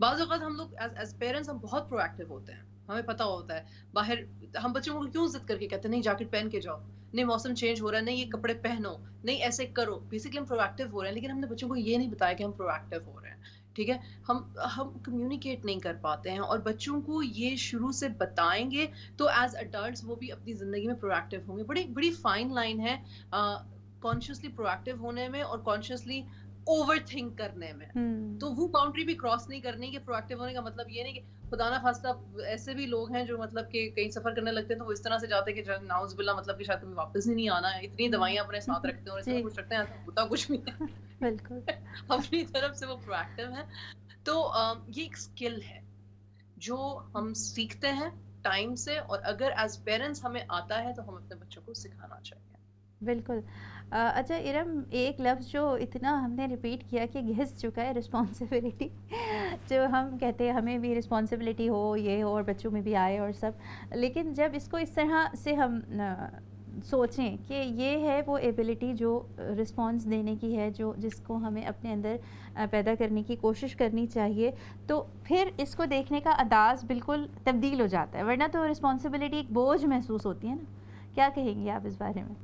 بعض اوقات ہم لوگ ایز پیرنٹس ہم بہت پرو ایکٹیو ہوتے ہیں، ہمیں پتہ ہوتا ہے باہر ہم بچوں کو کیوں ضد کر کے کہتے ہیں نہیں جیکٹ پہن کے جاؤ، نہیں موسم چینج ہو رہا ہے، نہیں یہ کپڑے پہنو، نہیں ایسے کرو۔ بیسکلی ہم پرو ایکٹیو ہو رہے ہیں، لیکن ہم نے بچوں کو یہ نہیں بتایا کہ ہم پرو ایکٹیو ہو رہے ہیں۔ ٹھیک ہے، ہم کمیونیکیٹ نہیں کر پاتے ہیں، اور بچوں کو یہ شروع سے بتائیں گے تو ایز اڈلٹس وہ بھی اپنی زندگی میں پرو ایکٹیو ہوں گے۔ بڑی فائن لائن ہے کانشیسلی پرو ایکٹیو ہونے میں اور کانشیسلی اوور تھنک کرنے میں۔ تو وہ باؤنڈری بھی کراس نہیں کرنی کہ پرو ایکٹیو ہونے کا مطلب یہ نہیں کہ خدا نہ خواستہ ایسے بھی لوگ ہیں جو مطلب کہ کہیں سفر کرنے لگتے ہیں تو وہ اس طرح سے جاتے ہیں کہ ناؤز باللہ مطلب کہ شاید کبھی واپس ہی نہیں آنا ہے، اتنی دوائیاں اپنے ساتھ رکھتے ہیں اور اتنا کچھ رکھتے ہیں ایسا ہوتا کچھ نہیں ہے۔
بالکل
اپنی طرف سے وہ پرو ایکٹیو ہے۔ تو یہ ایک اسکل ہے جو ہم سیکھتے ہیں ٹائم سے، اور اگر ایز پیرنٹس ہمیں آتا ہے تو ہم اپنے بچوں کو سکھانا چاہیے۔
بالکل۔ اچھا ارم، ایک لفظ جو اتنا ہم نے ریپیٹ کیا کہ گھس چکا ہے، رسپانسبلٹی، جو ہم کہتے ہیں ہمیں بھی رسپانسبلٹی ہو، یہ ہو اور بچوں میں بھی آئے اور سب، لیکن جب اس کو اس طرح سے ہم سوچیں کہ یہ ہے وہ ایبلٹی جو رسپانس دینے کی ہے، جس کو ہمیں اپنے اندر پیدا کرنے کی کوشش کرنی چاہیے، تو پھر اس کو دیکھنے کا انداز بالکل تبدیل ہو جاتا ہے، ورنہ تو رسپانسبلٹی ایک بوجھ محسوس ہوتی ہے نا۔ کیا کہیں گے آپ اس بارے میں؟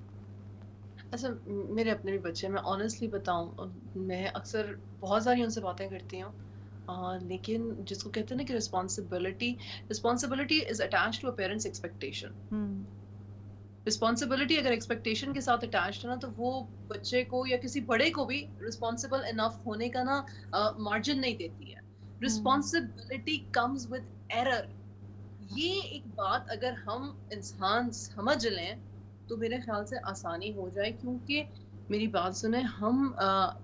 اچھا، میرے اپنے بھی بچے، میں آنیسٹلی بتاؤں، میں اکثر بہت ساری ان سے باتیں کرتی ہوں، لیکن جس کو کہتے ہیں نا کہ responsibility is attached to a parents expectation. Responsibility اگر ایکسپیکٹیشن کے ساتھ اٹیچڈ ہے نا تو وہ بچے کو یا کسی بڑے کو بھی رسپانسبل انف ہونے کا نا مارجن نہیں دیتی ہے۔ Responsibility comes with error. یہ ایک بات اگر ہم انسان سمجھ لیں تو میرے خیال سے آسانی ہو جائے. کیونکہ میری بات سنیں, ہم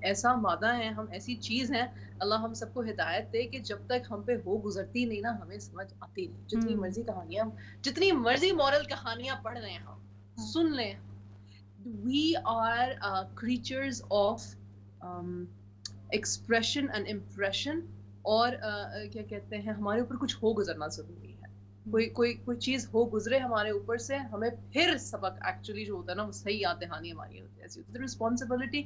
ایسا مادہ ہیں, ہم ایسی چیز ہیں, اللہ ہم سب کو ہدایت دے کہ جب تک ہم پہ ہو گزرتی نہیں نا, ہمیں سمجھ آتی نہیں. جتنی مرضی کہانیاں, جتنی مرضی مورل کہانیاں پڑھ رہے ہیں ہم, سن لیں, we are creatures of expression and impression. اور کیا کہتے ہیں, ہمارے اوپر کچھ ہو گزرنا ضروری ہے. کوئی چیز ہو گزرے ہمارے اوپر سے, ہمیں پھر سبق ایکچولی جو ہوتا ہے نا وہ صحیح یاد دہانی ہماری ہوتی ہے. ایسی ہوتی ہے رسپانسبلٹی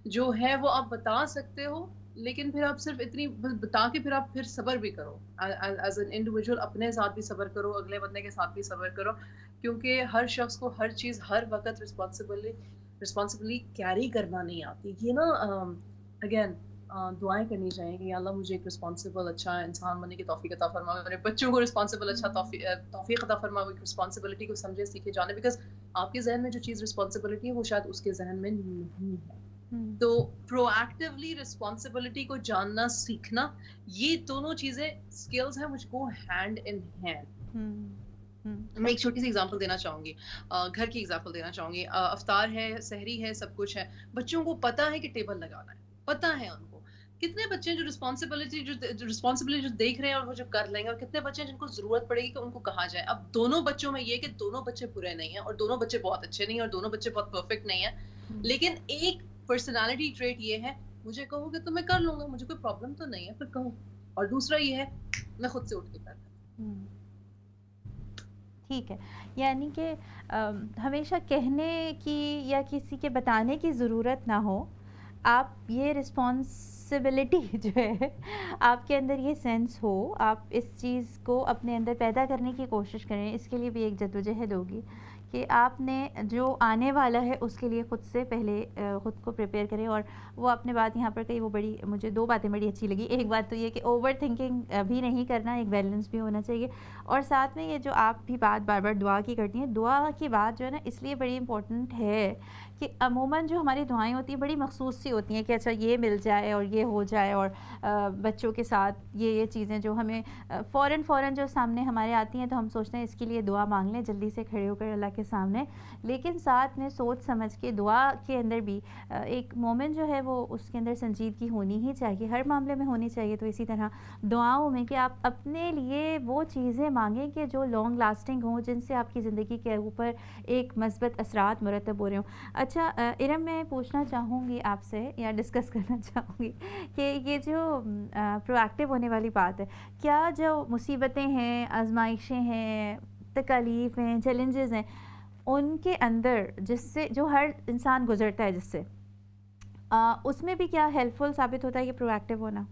جو ہے وہ آپ بتا سکتے ہو, لیکن پھر آپ صرف اتنی بتا کے پھر آپ پھر صبر بھی کرو ایز این انڈیویجول, اپنے ساتھ بھی صبر کرو, اگلے بندے کے ساتھ بھی صبر کرو. کیونکہ ہر شخص کو ہر چیز ہر وقت رسپانسبلی کیری کرنا نہیں آتی. یہ نا اگین دعائیں کرنی چاہیے کہ یا اللہ مجھے ایک رسپانسبل اچھا انسان بننے کی توفیق عطا فرما, میرے بچوں کو رسپانسبل اچھا توفیق عطا فرما, رسپانسبلٹی کو سمجھے سیکھے جانے. بیکاز آپ کے ذہن میں جو چیز رسپانسبلٹی ہے وہ شاید اس کے ذہن میں نہیں ہے. تو پرو ایکٹیولی رسپانسبلٹی کو جاننا سیکھنا, یہ دونوں چیزیں اسکلز ہیں which go hand in hand. میں ایک چھوٹی سی ایگزامپل دینا چاہوں گی, گھر کی ایگزامپل دینا چاہوں گی. افطار ہے, سحری ہے, سب کچھ ہے, بچوں کو پتا ہے کہ ٹیبل لگانا ہے, پتا ہے ان کو. کتنے بچے ہیں جو رسپانسبلٹی جو دیکھ رہے ہیں اور وہ جو کر لیں گے, اور کتنے بچے ہیں جن کو ضرورت پڑے گی کہ ان کو کہا جائے. اب دونوں بچوں میں یہ کہ دونوں بچے برے نہیں ہیں, اور دونوں بچے بہت اچھے نہیں ہیں, اور دونوں بچے بہت پرفیکٹ نہیں ہیں, لیکن ایک پرسنالٹی ٹریٹ یہ ہے, مجھے کہو کہ تو میں کر لوں گا, مجھے کوئی پرابلم تو نہیں ہے, پھر کہو. اور دوسرا یہ ہے میں خود سے اٹھ کے کرتا ہوں.
ٹھیک ہے, یعنی کہ ہمیشہ کہنے کی یا کسی کے بتانے کی ضرورت نہ ہو, آپ یہ رسپانسبلٹی جو ہے آپ کے اندر یہ سینس ہو, آپ اس چیز کو اپنے اندر پیدا کرنے کی کوشش کریں. اس کے لیے بھی ایک جدوجہد ہوگی کہ آپ نے جو آنے والا ہے اس کے لیے خود سے پہلے خود کو پریپیئر کریں. اور وہ آپ نے بات یہاں پر کہی, وہ بڑی مجھے 2 باتیں بڑی اچھی لگی. ایک بات تو یہ کہ اوور تھنکنگ بھی نہیں کرنا, ایک بیلنس بھی ہونا چاہیے. اور ساتھ میں یہ جو آپ بھی بات بار بار دعا کی کرتی ہیں, دعا کی بات جو ہے نا اس لیے بڑی امپورٹنٹ ہے کہ عموماً جو ہماری دعائیں ہوتی ہیں بڑی مخصوص سی ہوتی ہیں کہ اچھا یہ مل جائے اور یہ ہو جائے, اور بچوں کے ساتھ یہ چیزیں جو ہمیں فوراً جو سامنے ہمارے آتی ہیں تو ہم سوچتے ہیں اس کے لیے دعا مانگ لیں جلدی سے کھڑے ہو کر اللہ کے سامنے. لیکن ساتھ میں سوچ سمجھ کے دعا کے اندر بھی ایک مومن جو ہے وہ اس کے اندر سنجیدگی ہونی ہی چاہیے, ہر معاملے میں ہونی چاہیے. تو اسی طرح دعاؤں میں کہ آپ اپنے لیے وہ چیزیں مانگیں کہ جو لانگ لاسٹنگ ہوں, جن سے آپ کی زندگی کے اوپر ایک مثبت اثرات مرتب ہو رہے ہوں. اچھا ارم, میں پوچھنا چاہوں گی آپ سے یا ڈسکس کرنا چاہوں گی کہ یہ جو پرو ایکٹیو ہونے والی بات ہے, کیا جو مصیبتیں ہیں, آزمائشیں ہیں, تکالیف ہیں, چیلنجز ہیں, ان کے اندر جس سے جو ہر انسان گزرتا ہے جس سے, اس میں بھی کیا ہیلپ فل ثابت ہوتا ہے یہ پرو ایکٹیو ہونا؟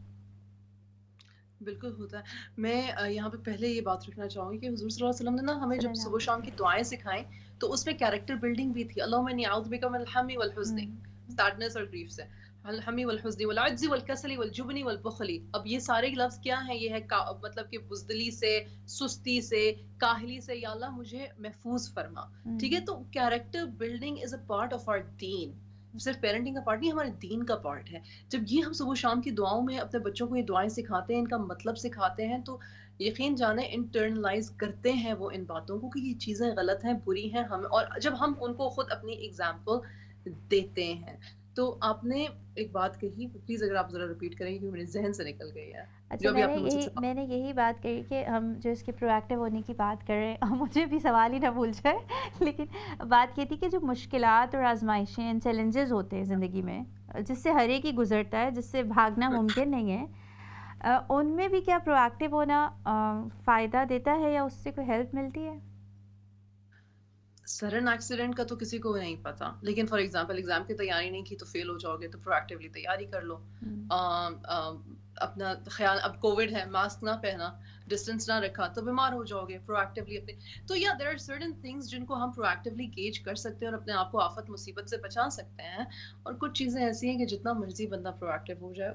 بالکل ہوتا ہے. میں یہاں پہ پہلے یہ بات رکھنا چاہوں گی کہ حضور صلی اللہ علیہ وسلم نے نا ہمیں جب صبح شام کی دعائیں سکھائیں تو اس میں کیریکٹر بلڈنگ بھی تھی. اللہم انی اعوذ بک من الہم والحزن, سیڈنس اور گریف سے, الہم والحزن والعجز والکسل والجبن والبخل. اب یہ سارے لفظ کیا ہیں؟ یہ ہے مطلب کہ بزدلی سے, سستی سے, کاہلی سے, یا اللہ مجھے محفوظ فرما. ٹھیک ہے, تو character building is a part of our دین, صرف پیرنٹنگ کا پارٹ نہیں, ہمارے دین کا پارٹ ہے. جب یہ ہم صبح شام کی دعاؤں میں اپنے بچوں کو یہ دعائیں سکھاتے ہیں, ان کا مطلب سکھاتے ہیں, تو یقین جانیں انٹرنلائز کرتے ہیں وہ ان باتوں کو کہ یہ چیزیں غلط ہیں, بری ہیں ہمیں. اور جب ہم ان کو خود اپنی ایگزامپل دیتے ہیں. تو آپ نے ایک بات کہی, پلیز اگر آپ ذرا ریپیٹ کریں کیونکہ میرے ذہن سے نکل گئی ہے.
اچھا, میں نے یہی بات کہی کہ ہم جو اس کے پرو ایکٹیو ہونے کی بات کر رہے ہیں, مجھے بھی سوال ہی نہ بھول جائے, لیکن بات یہ تھی کہ جو مشکلات اور آزمائشیں, چیلنجز ہوتے ہیں زندگی میں جس سے ہر ایک ہی گزرتا ہے, جس سے بھاگنا ممکن نہیں ہے, ان میں بھی کیا پرو ایکٹیو ہونا فائدہ دیتا ہے یا اس سے کوئی ہیلپ ملتی ہے؟
سڈن ایکسیڈنٹ کا تو کسی کو نہیں پتا, لیکن فار ایگزامپل ایگزام کی تیاری نہیں کی تو فیل ہو جاؤ گے, تو پرو ایکٹیولی تیاری کر لو. اپنا خیال, اب کووڈ ہے, ماسک نہ پہنا, ڈسٹینس نہ رکھا تو بیمار ہو جاؤ گے. پرو ایکٹیولی اپنے, تو یا دیر آر سرٹن تھنگس جن کو ہم پرو ایکٹیولی گیج کر سکتے ہیں اور اپنے آپ کو آفت مصیبت سے بچا سکتے ہیں. اور کچھ چیزیں ایسی ہیں کہ جتنا مرضی بندہ پرو ایکٹیو ہو جائے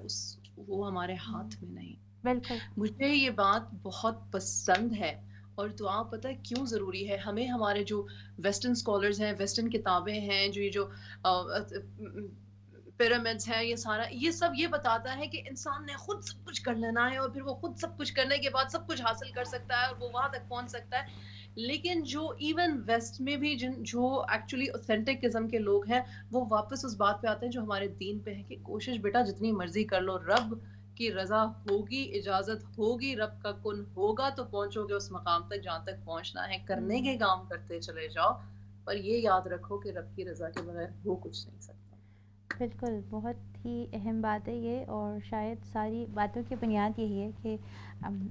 وہ ہمارے ہاتھ میں نہیں.
بالکل,
مجھے یہ بات بہت پسند ہے. اور دعا پتہ کیوں ضروری ہے ہمیں؟ ہمارے جو ویسٹرن اسکالرز ہیں, ویسٹرن کتابیں ہیں, جو پیرامڈز ہیں, یہ سب یہ بتاتا ہے کہ انسان نے خود سب کچھ کر لینا ہے, اور پھر وہ خود سب کچھ کرنے کے بعد سب کچھ حاصل کر سکتا ہے, اور وہ وہاں تک پہنچ سکتا ہے. لیکن جو ایون ویسٹ میں بھی جو ایکچولی اوتھینٹک قسم کے لوگ ہیں وہ واپس اس بات پہ آتے ہیں جو ہمارے دین پہ ہے کہ کوشش بیٹا جتنی مرضی کر لو، رب کی رضا ہوگی، اجازت ہوگی، رب کا کن ہوگا تو پہنچو گے اس مقام تک جہاں تک پہنچنا ہے، کرنے کے کام کرتے چلے جاؤ، پر یہ یاد رکھو کہ رب کی رضا کے بغیر ہو کچھ نہیں سکتا۔
بالکل، بہت ہی اہم بات ہے یہ، اور شاید ساری باتوں کی بنیاد یہی ہے کہ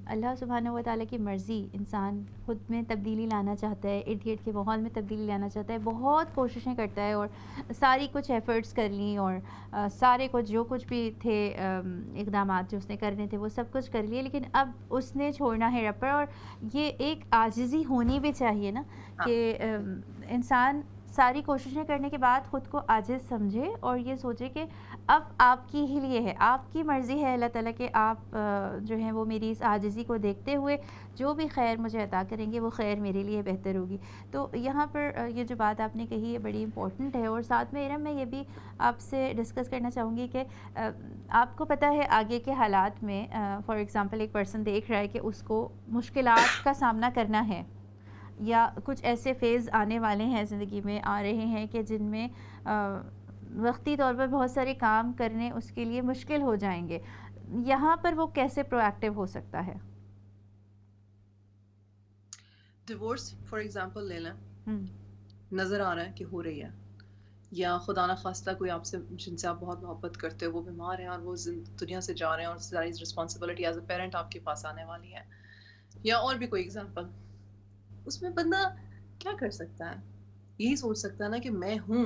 اللہ سبحانہ و تعالیٰ کی مرضی، انسان خود میں تبدیلی لانا چاہتا ہے، ارد گرد کے ماحول میں تبدیلی لانا چاہتا ہے، بہت کوششیں کرتا ہے اور ساری کچھ ایفرٹس کر لیں اور سارے کچھ جو کچھ بھی تھے اقدامات جو اس نے کرنے تھے وہ سب کچھ کر لیے، لیکن اب اس نے چھوڑنا ہے رب پر، اور یہ ایک عاجزی ہونی بھی چاہیے نا کہ انسان ساری کوششیں کرنے کے بعد خود کو عاجز سمجھے اور یہ سوچے کہ اب آپ کی ہی لیے ہے، آپ کی مرضی ہے اللہ تعالیٰ کہ آپ جو ہیں وہ میری اس عاجزی کو دیکھتے ہوئے جو بھی خیر مجھے عطا کریں گے وہ خیر میرے لیے بہتر ہوگی۔ تو یہاں پر یہ جو بات آپ نے کہی ہے بڑی امپورٹنٹ ہے، اور ساتھ میں ارم میں یہ بھی آپ سے ڈسکس کرنا چاہوں گی کہ آپ کو پتہ ہے آگے کے حالات میں فار ایگزامپل ایک پرسن دیکھ رہا ہے کہ اس کو مشکلات کا سامنا کرنا ہے، یا کچھ ایسے فیز آنے والے ہیں زندگی میں، آ رہے ہیں کہ جن میں وقتی طور پر بہت سارے کام کرنے اس کے لیے مشکل ہو جائیں گے، یہاں پر وہ کیسے پرو ایکٹیو ہو سکتا ہے؟
ڈیورس فار ایگزامپل لے لیں، نظر آ رہا ہے کہ ہو رہی ہے، یا خدا نہ خواستہ کوئی آپ سے جن سے آپ بہت محبت کرتے ہو وہ بیمار ہیں اور وہ دنیا سے جا رہے ہیں اور ساری رسپانسبلٹی ایز اے پیرنٹ آپ کے پاس آنے والی ہے، یا اور بھی کوئی ایگزامپل، اس میں بندہ کیا کر سکتا ہے؟ یہی سوچ سکتا ہے نا کہ میں ہوں،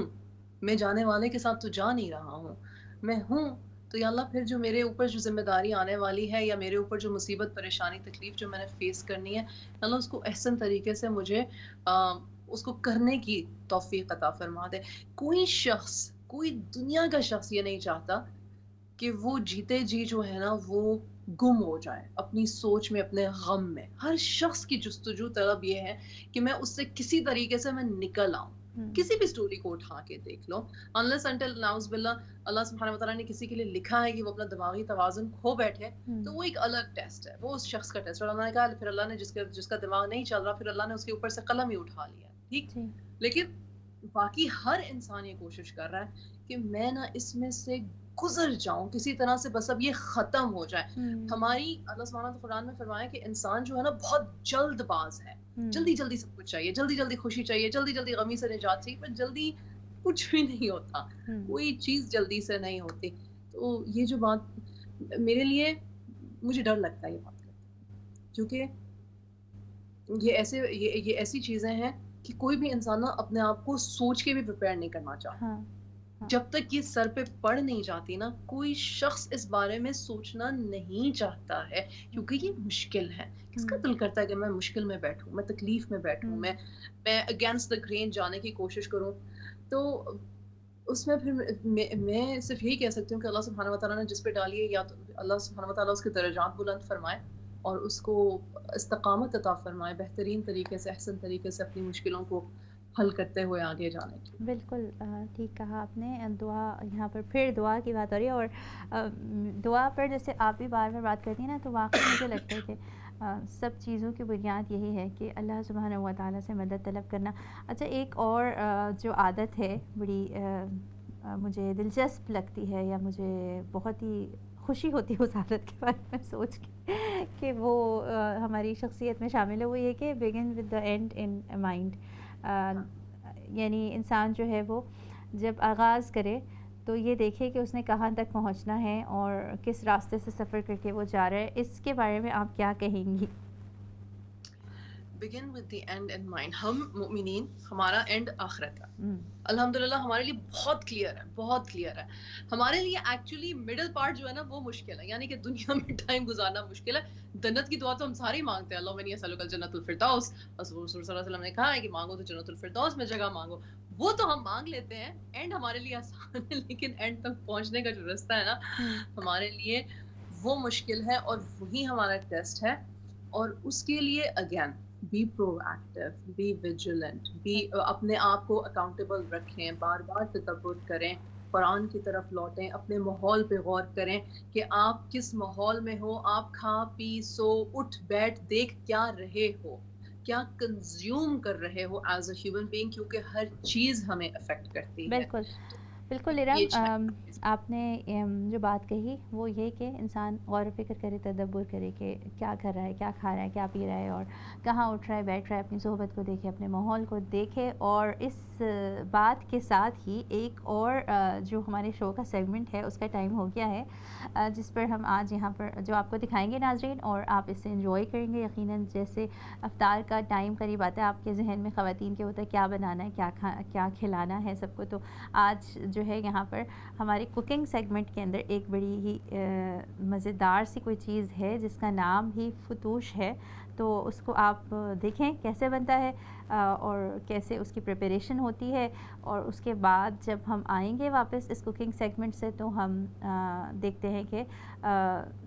میں جانے والے کے ساتھ تو جا نہیں رہا ہوں، میں ہوں تو یا اللہ پھر جو میرے اوپر جو ذمہ داری آنے والی ہے یا میرے اوپر جو مصیبت پریشانی تکلیف جو میں نے فیس کرنی ہے، اللہ اس کو احسن طریقے سے مجھے اس کو کرنے کی توفیق عطا فرما دے۔ کوئی شخص، کوئی دنیا کا شخص یہ نہیں چاہتا کہ وہ جیتے جی جو ہے نا وہ گم ہو جائے اپنی سوچ میں، اپنے غم میں۔ ہر شخص کی جستجو طلب یہ ہے کہ میں اس سے کسی طریقے سے میں نکل آؤں۔ کسی بھی سٹوری کو اٹھا کے دیکھ لو، unless until نعوذ باللہ اللہ سبحانہ وتعالیٰ نے کسی کے لیے لکھا ہے کہ وہ اپنا دماغی توازن کھو بیٹھے تو وہ ایک الگ ٹیسٹ ہے، وہ اس شخص کا ٹیسٹ ہے، اور اللہ نے کہا پھر اللہ نے جس کا دماغ نہیں چل رہا پھر اللہ نے اس کے اوپر سے قلم ہی اٹھا لیا، ٹھیک۔ لیکن باقی ہر انسان یہ کوشش کر رہا ہے کہ میں نہ اس میں سے گزر جاؤں کسی طرح سے، بس اب یہ ختم ہو جائے۔ ہماری اللہ سبحانہ قرآن میں فرمایا کہ انسان جو ہے نا بہت جلد باز ہے، جلدی جلدی سب کچھ چاہیے، جلدی جلدی خوشی چاہیے، جلدی جلدی غمی سے نجات چاہیے، پر جلدی کچھ بھی نہیں ہوتا، کوئی چیز جلدی سے نہیں ہوتی۔ تو یہ جو بات میرے لیے، مجھے ڈر لگتا ہے یہ بات کرتے، کیونکہ یہ ایسی چیزیں ہیں کہ کوئی بھی انسان نا اپنے آپ کو سوچ کے بھی پریپیئر نہیں کرنا چاہتا۔ جب تک یہ سر پہ پڑ نہیں جاتی نا، کوئی شخص اس بارے میں سوچنا نہیں چاہتا ہے، کیونکہ یہ مشکل ہے۔ کس کا دل کرتا ہے کہ میں مشکل میں بیٹھوں، میں تکلیف میں بیٹھوں، میں اگینسٹ دا گرین جانے کی کوشش کروں؟ تو اس میں پھر میں صرف یہی کہہ سکتی ہوں کہ اللہ سبحانہ وتعالیٰ نے جس پہ ڈالی ہے، یا تو اللہ سبحانہ وتعالیٰ اس کے درجات بلند فرمائے اور اس کو استقامت عطا فرمائے، بہترین طریقے سے، احسن طریقے سے اپنی مشکلوں کو حل کرتے ہوئے آگے جانے کی۔
بالکل ٹھیک کہا آپ نے۔ دعا، یہاں پر پھر دعا کی بات ہو رہی ہے، اور دعا پر جیسے آپ بھی بار بار بات کرتی ہیں نا، تو واقعی مجھے لگتا ہے کہ سب چیزوں کی بنیاد یہی ہے کہ اللہ سبحانہ و تعالیٰ سے مدد طلب کرنا۔ اچھا، ایک اور جو عادت ہے بڑی مجھے دلچسپ لگتی ہے، یا مجھے بہت ہی خوشی ہوتی ہے اس عادت کے بارے میں سوچ کے کہ وہ ہماری شخصیت میں شامل ہے، وہ یہ کہ begin with the and in mind, یعنی انسان جو ہے وہ جب آغاز کرے تو یہ دیکھے کہ اس نے کہاں تک پہنچنا ہے اور کس راستے سے سفر کر کے وہ جا رہا ہے۔ اس کے بارے میں آپ کیا کہیں گی؟
begin with the end in mind۔ ہم مومنین، ہمارا اینڈ آخرت ہے، الحمدللہ ہمارے لیے بہت کلیئر ہے، بہت کلیئر ہے۔ ہمارے لیے ایکچولی مڈل پارٹ جو ہے نا وہ مشکل ہے، یعنی کہ دنیا میں ٹائم گزارنا مشکل ہے۔ جنت کی دعا تو ہم سارے ہی مانگتے ہیں، اللہم انی اسألک الجنۃ الفردوس، رسول صلی اللہ علیہ وسلم نے کہا ہے کہ مانگو تو جنت الفردوس میں جگہ مانگو، وہ تو ہم مانگ لیتے ہیں۔ اینڈ ہمارے لیے آسان ہے، لیکن اینڈ تک پہنچنے کا جو رستہ ہے نا ہمارے لیے وہ مشکل ہے، اور وہی ہمارا ٹیسٹ ہے۔ اور اس کے لیے again be proactive, be vigilant, اپنے آپ کو اکاؤنٹیبل رکھیں، بار بار تدبر کریں، قرآن کی طرف لوٹیں، اپنے ماحول پہ غور کریں کہ آپ کس ماحول میں ہو، آپ کھا پی سو اٹھ بیٹھ دیکھ کیا رہے ہو، کیا کنزیوم کر رہے ہو ایز اے ہیومن بینگ، کیونکہ ہر چیز ہمیں افیکٹ کرتی ہے.
بالکل بالکل ارم، آپ نے جو بات کہی وہ یہ کہ انسان غور و فکر کرے، تدبر کرے کہ کیا کر رہا ہے، کیا کھا رہا ہے، کیا پی رہا ہے، اور کہاں اٹھ رہا ہے، بیٹھ رہا ہے، اپنی صحبت کو دیکھے، اپنے ماحول کو دیکھے. اور اس بات کے ساتھ ہی ایک اور جو ہمارے شو کا سیگمنٹ ہے اس کا ٹائم ہو گیا ہے، جس پر ہم آج یہاں پر جو آپ کو دکھائیں گے ناظرین، اور آپ اس سے انجوائے کریں گے یقیناً. جیسے افطار کا ٹائم قریب آتا ہے، آپ کے ذہن میں خواتین کے ہوتا ہے کیا بنانا ہے، کیا کھلانا ہے سب کو. تو آج جو ہے یہاں پر ہمارے کوکنگ سیگمنٹ کے اندر ایک بڑی ہی مزیدار سی کوئی چیز ہے جس کا نام ہی فتوش ہے. تو اس کو آپ دیکھیں کیسے بنتا ہے اور کیسے اس کی پریپریشن ہوتی ہے. اور اس کے بعد جب ہم آئیں گے واپس اس کوکنگ سیگمنٹ سے تو ہم دیکھتے ہیں کہ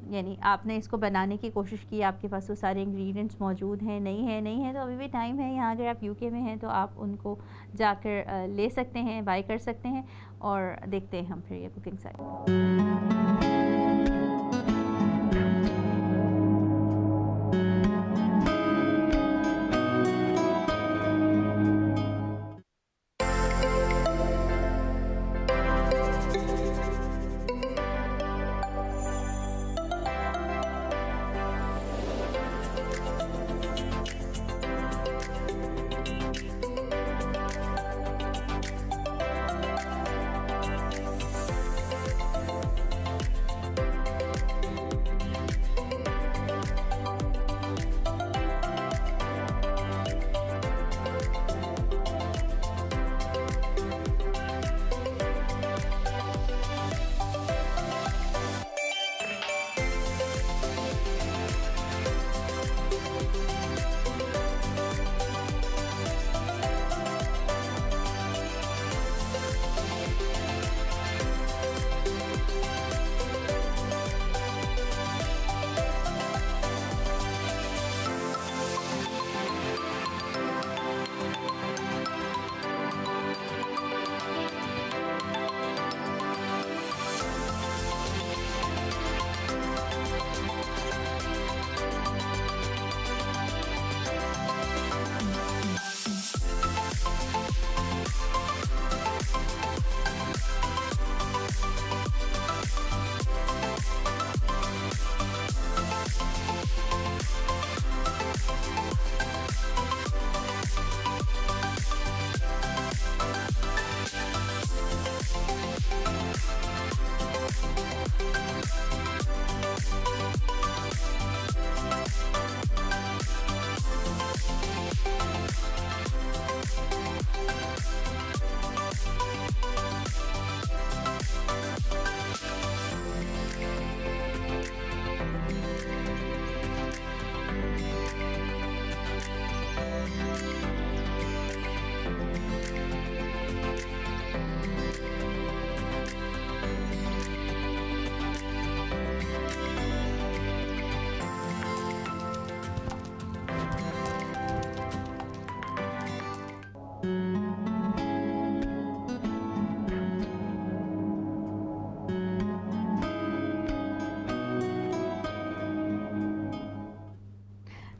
یعنی آپ نے اس کو بنانے کی کوشش کی، آپ کے پاس وہ سارے انگریڈینٹس موجود ہیں، نہیں ہے تو ابھی بھی ٹائم ہے. یہاں اگر آپ یو کے میں ہیں تو آپ ان کو جا کر لے سکتے ہیں، بائی کر سکتے ہیں. اور دیکھتے ہیں ہم پھر یہ کوکنگ سیگمنٹ.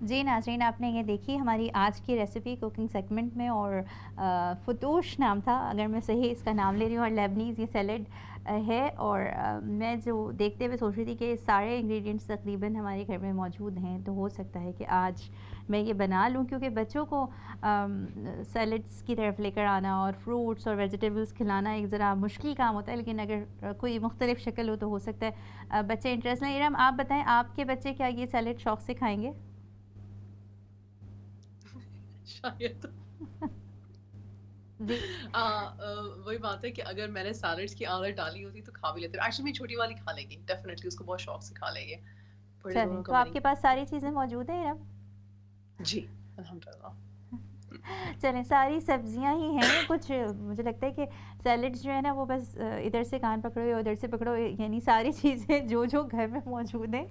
جی ناظرین، آپ نے یہ دیکھی ہماری آج کی ریسیپی کوکنگ سیگمنٹ میں، اور فتوش نام تھا اگر میں صحیح اس کا نام لے رہی ہوں، اور لیبنیز یہ سیلڈ ہے. اور میں جو دیکھتے ہوئے سوچ رہی تھی کہ سارے انگریڈینٹس تقریباً ہمارے گھر میں موجود ہیں، تو ہو سکتا ہے کہ آج میں یہ بنا لوں، کیونکہ بچوں کو سیلڈس کی طرف لے کر آنا اور فروٹس اور ویجیٹیبلس کھلانا ایک ذرا مشکل کام ہوتا ہے، لیکن اگر کوئی مختلف شکل ہو تو ہو سکتا ہے بچے انٹرسٹ لیں. ارم، آپ بتائیں آپ کے بچے کیا یہ سیلڈ شوق سے کھائیں گے؟
شاید
جی
وہی بات ہے کہ اگر میں نے سیلڈس کی عادت ڈالی ہوتی تو کھا بھی لیتے. ایکچولی میری چھوٹی والی کھا لے گی ڈیفینیٹلی، اس کو بہت شوق سے کھا لے گی.
چلیں، تو آپ کے پاس ساری چیزیں موجود ہیں ارم؟
جی الحمدللہ.
چلیں، ساری سبزیاں ہی ہیں. کچھ مجھے لگتا ہے کہ سیلڈس جو ہے نا وہ بس ادھر سے کان پکڑو یا ادھر سے پکڑو، یعنی ساری چیزیں جو گھر میں موجود ہیں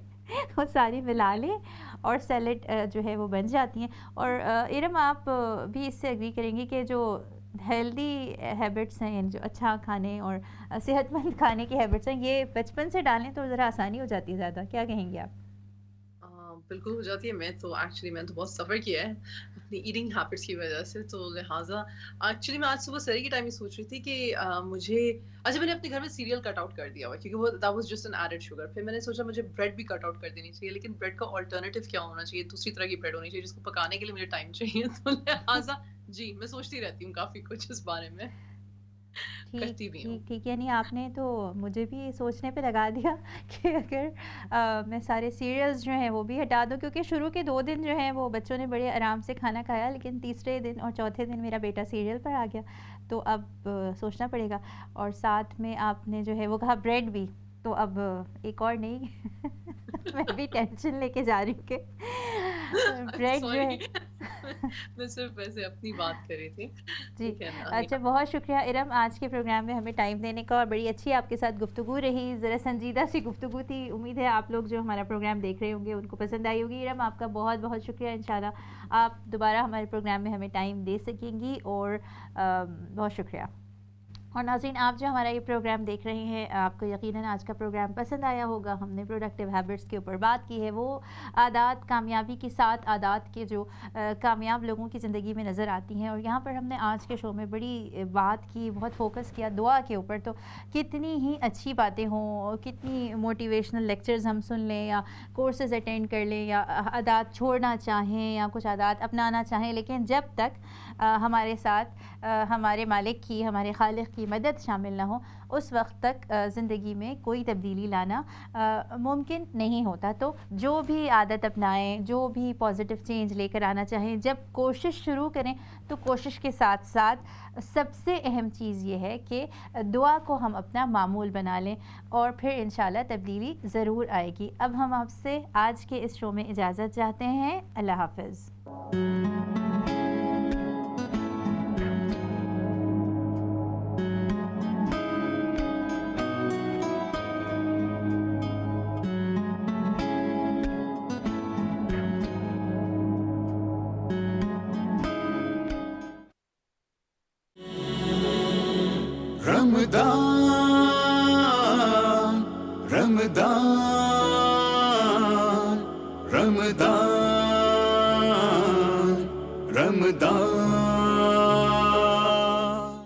وہ ساری ملا لیں اور سیلڈ جو ہے وہ بن جاتی ہیں. اور ارم، آپ بھی اس سے ایگری کریں گی کہ جو ہیلدی ہیبٹس ہیں، یعنی جو اچھا کھانے اور صحت مند کھانے کی ہیبٹس ہیں، یہ بچپن سے ڈالیں تو ذرا آسانی ہو جاتی ہے زیادہ. کیا کہیں گے آپ؟
بالکل ہو جاتی ہے. میں تو بہت سفر کیا ہے اپنی ایٹنگ ہیبٹس کی وجہ سے, تو لہٰذا ایکچولی میں آج صبح سحر کے ٹائم یہ سوچ رہی تھی کہ مجھے میں نے اپنے گھر میں سیریل کٹ آؤٹ کر دیا ہوا, کیونکہ وہ that was just an added sugar. پھر میں نے سوچا مجھے بریڈ بھی کٹ آؤٹ کر دینی چاہیے, لیکن بریڈ کا آلٹرنیٹیو کیا ہونا چاہیے, دوسری طرح کی بریڈ ہونی چاہیے جس کو پکانے کے لیے مجھے ٹائم چاہیے. تو لہٰذا جی میں سوچتی رہتی ہوں کافی کچھ اس بارے میں, کرتی بھی ہوں.
ٹھیک یعنی آپ نے تو مجھے بھی سوچنے پہ لگا دیا کہ اگر میں سارے سیریلز جو ہیں وہ بھی ہٹا دوں, کیونکہ شروع کے 2 دن جو ہیں وہ بچوں نے بڑے آرام سے کھانا کھایا, لیکن تیسرے دن اور چوتھے دن میرا بیٹا سیریل پر آ گیا, تو اب سوچنا پڑے گا. اور ساتھ میں آپ نے جو ہے وہ کہا بریڈ بھی, تو اب ایک اور نہیں میں بھی ٹینشن لے کے جا رہی ہوں کہ بریڈ جو ہے
میں صرف ویسے اپنی بات کر رہی تھی.
جی اچھا, بہت شکریہ ارم آج کے پروگرام میں ہمیں ٹائم دینے کا, اور بڑی اچھی آپ کے ساتھ گفتگو رہی, ذرا سنجیدہ سی گفتگو تھی. امید ہے آپ لوگ جو ہمارا پروگرام دیکھ رہے ہوں گے ان کو پسند آئی ہوگی. ارم آپ کا بہت بہت شکریہ, انشاءاللہ آپ دوبارہ ہمارے پروگرام میں ہمیں ٹائم دے سکیں گی, اور بہت شکریہ. اور ناظرین آپ جو ہمارا یہ پروگرام دیکھ رہے ہیں, آپ کو یقیناً آج کا پروگرام پسند آیا ہوگا. ہم نے پروڈکٹیو ہیبٹس کے اوپر بات کی ہے, وہ عادات, کامیابی کی 7 عادات کے جو کامیاب لوگوں کی زندگی میں نظر آتی ہیں. اور یہاں پر ہم نے آج کے شو میں بڑی بات کی, بہت فوکس کیا دعا کے اوپر. تو کتنی ہی اچھی باتیں ہوں, اور کتنی موٹیویشنل لیکچرز ہم سن لیں, یا کورسز اٹینڈ کر لیں, یا عادات چھوڑنا چاہیں, یا کچھ عادات اپنانا چاہیں, لیکن جب تک ہمارے ساتھ ہمارے مالک کی, ہمارے خالق کی مدد شامل نہ ہو, اس وقت تک زندگی میں کوئی تبدیلی لانا ممکن نہیں ہوتا. تو جو بھی عادت اپنائیں, جو بھی پازیٹیو چینج لے کر آنا چاہیں, جب کوشش شروع کریں تو کوشش کے ساتھ ساتھ سب سے اہم چیز یہ ہے کہ دعا کو ہم اپنا معمول بنا لیں, اور پھر انشاءاللہ تبدیلی ضرور آئے گی. اب ہم آپ سے آج کے اس شو میں اجازت چاہتے ہیں. اللہ حافظ.
رمضان رمضان رمضان رمضان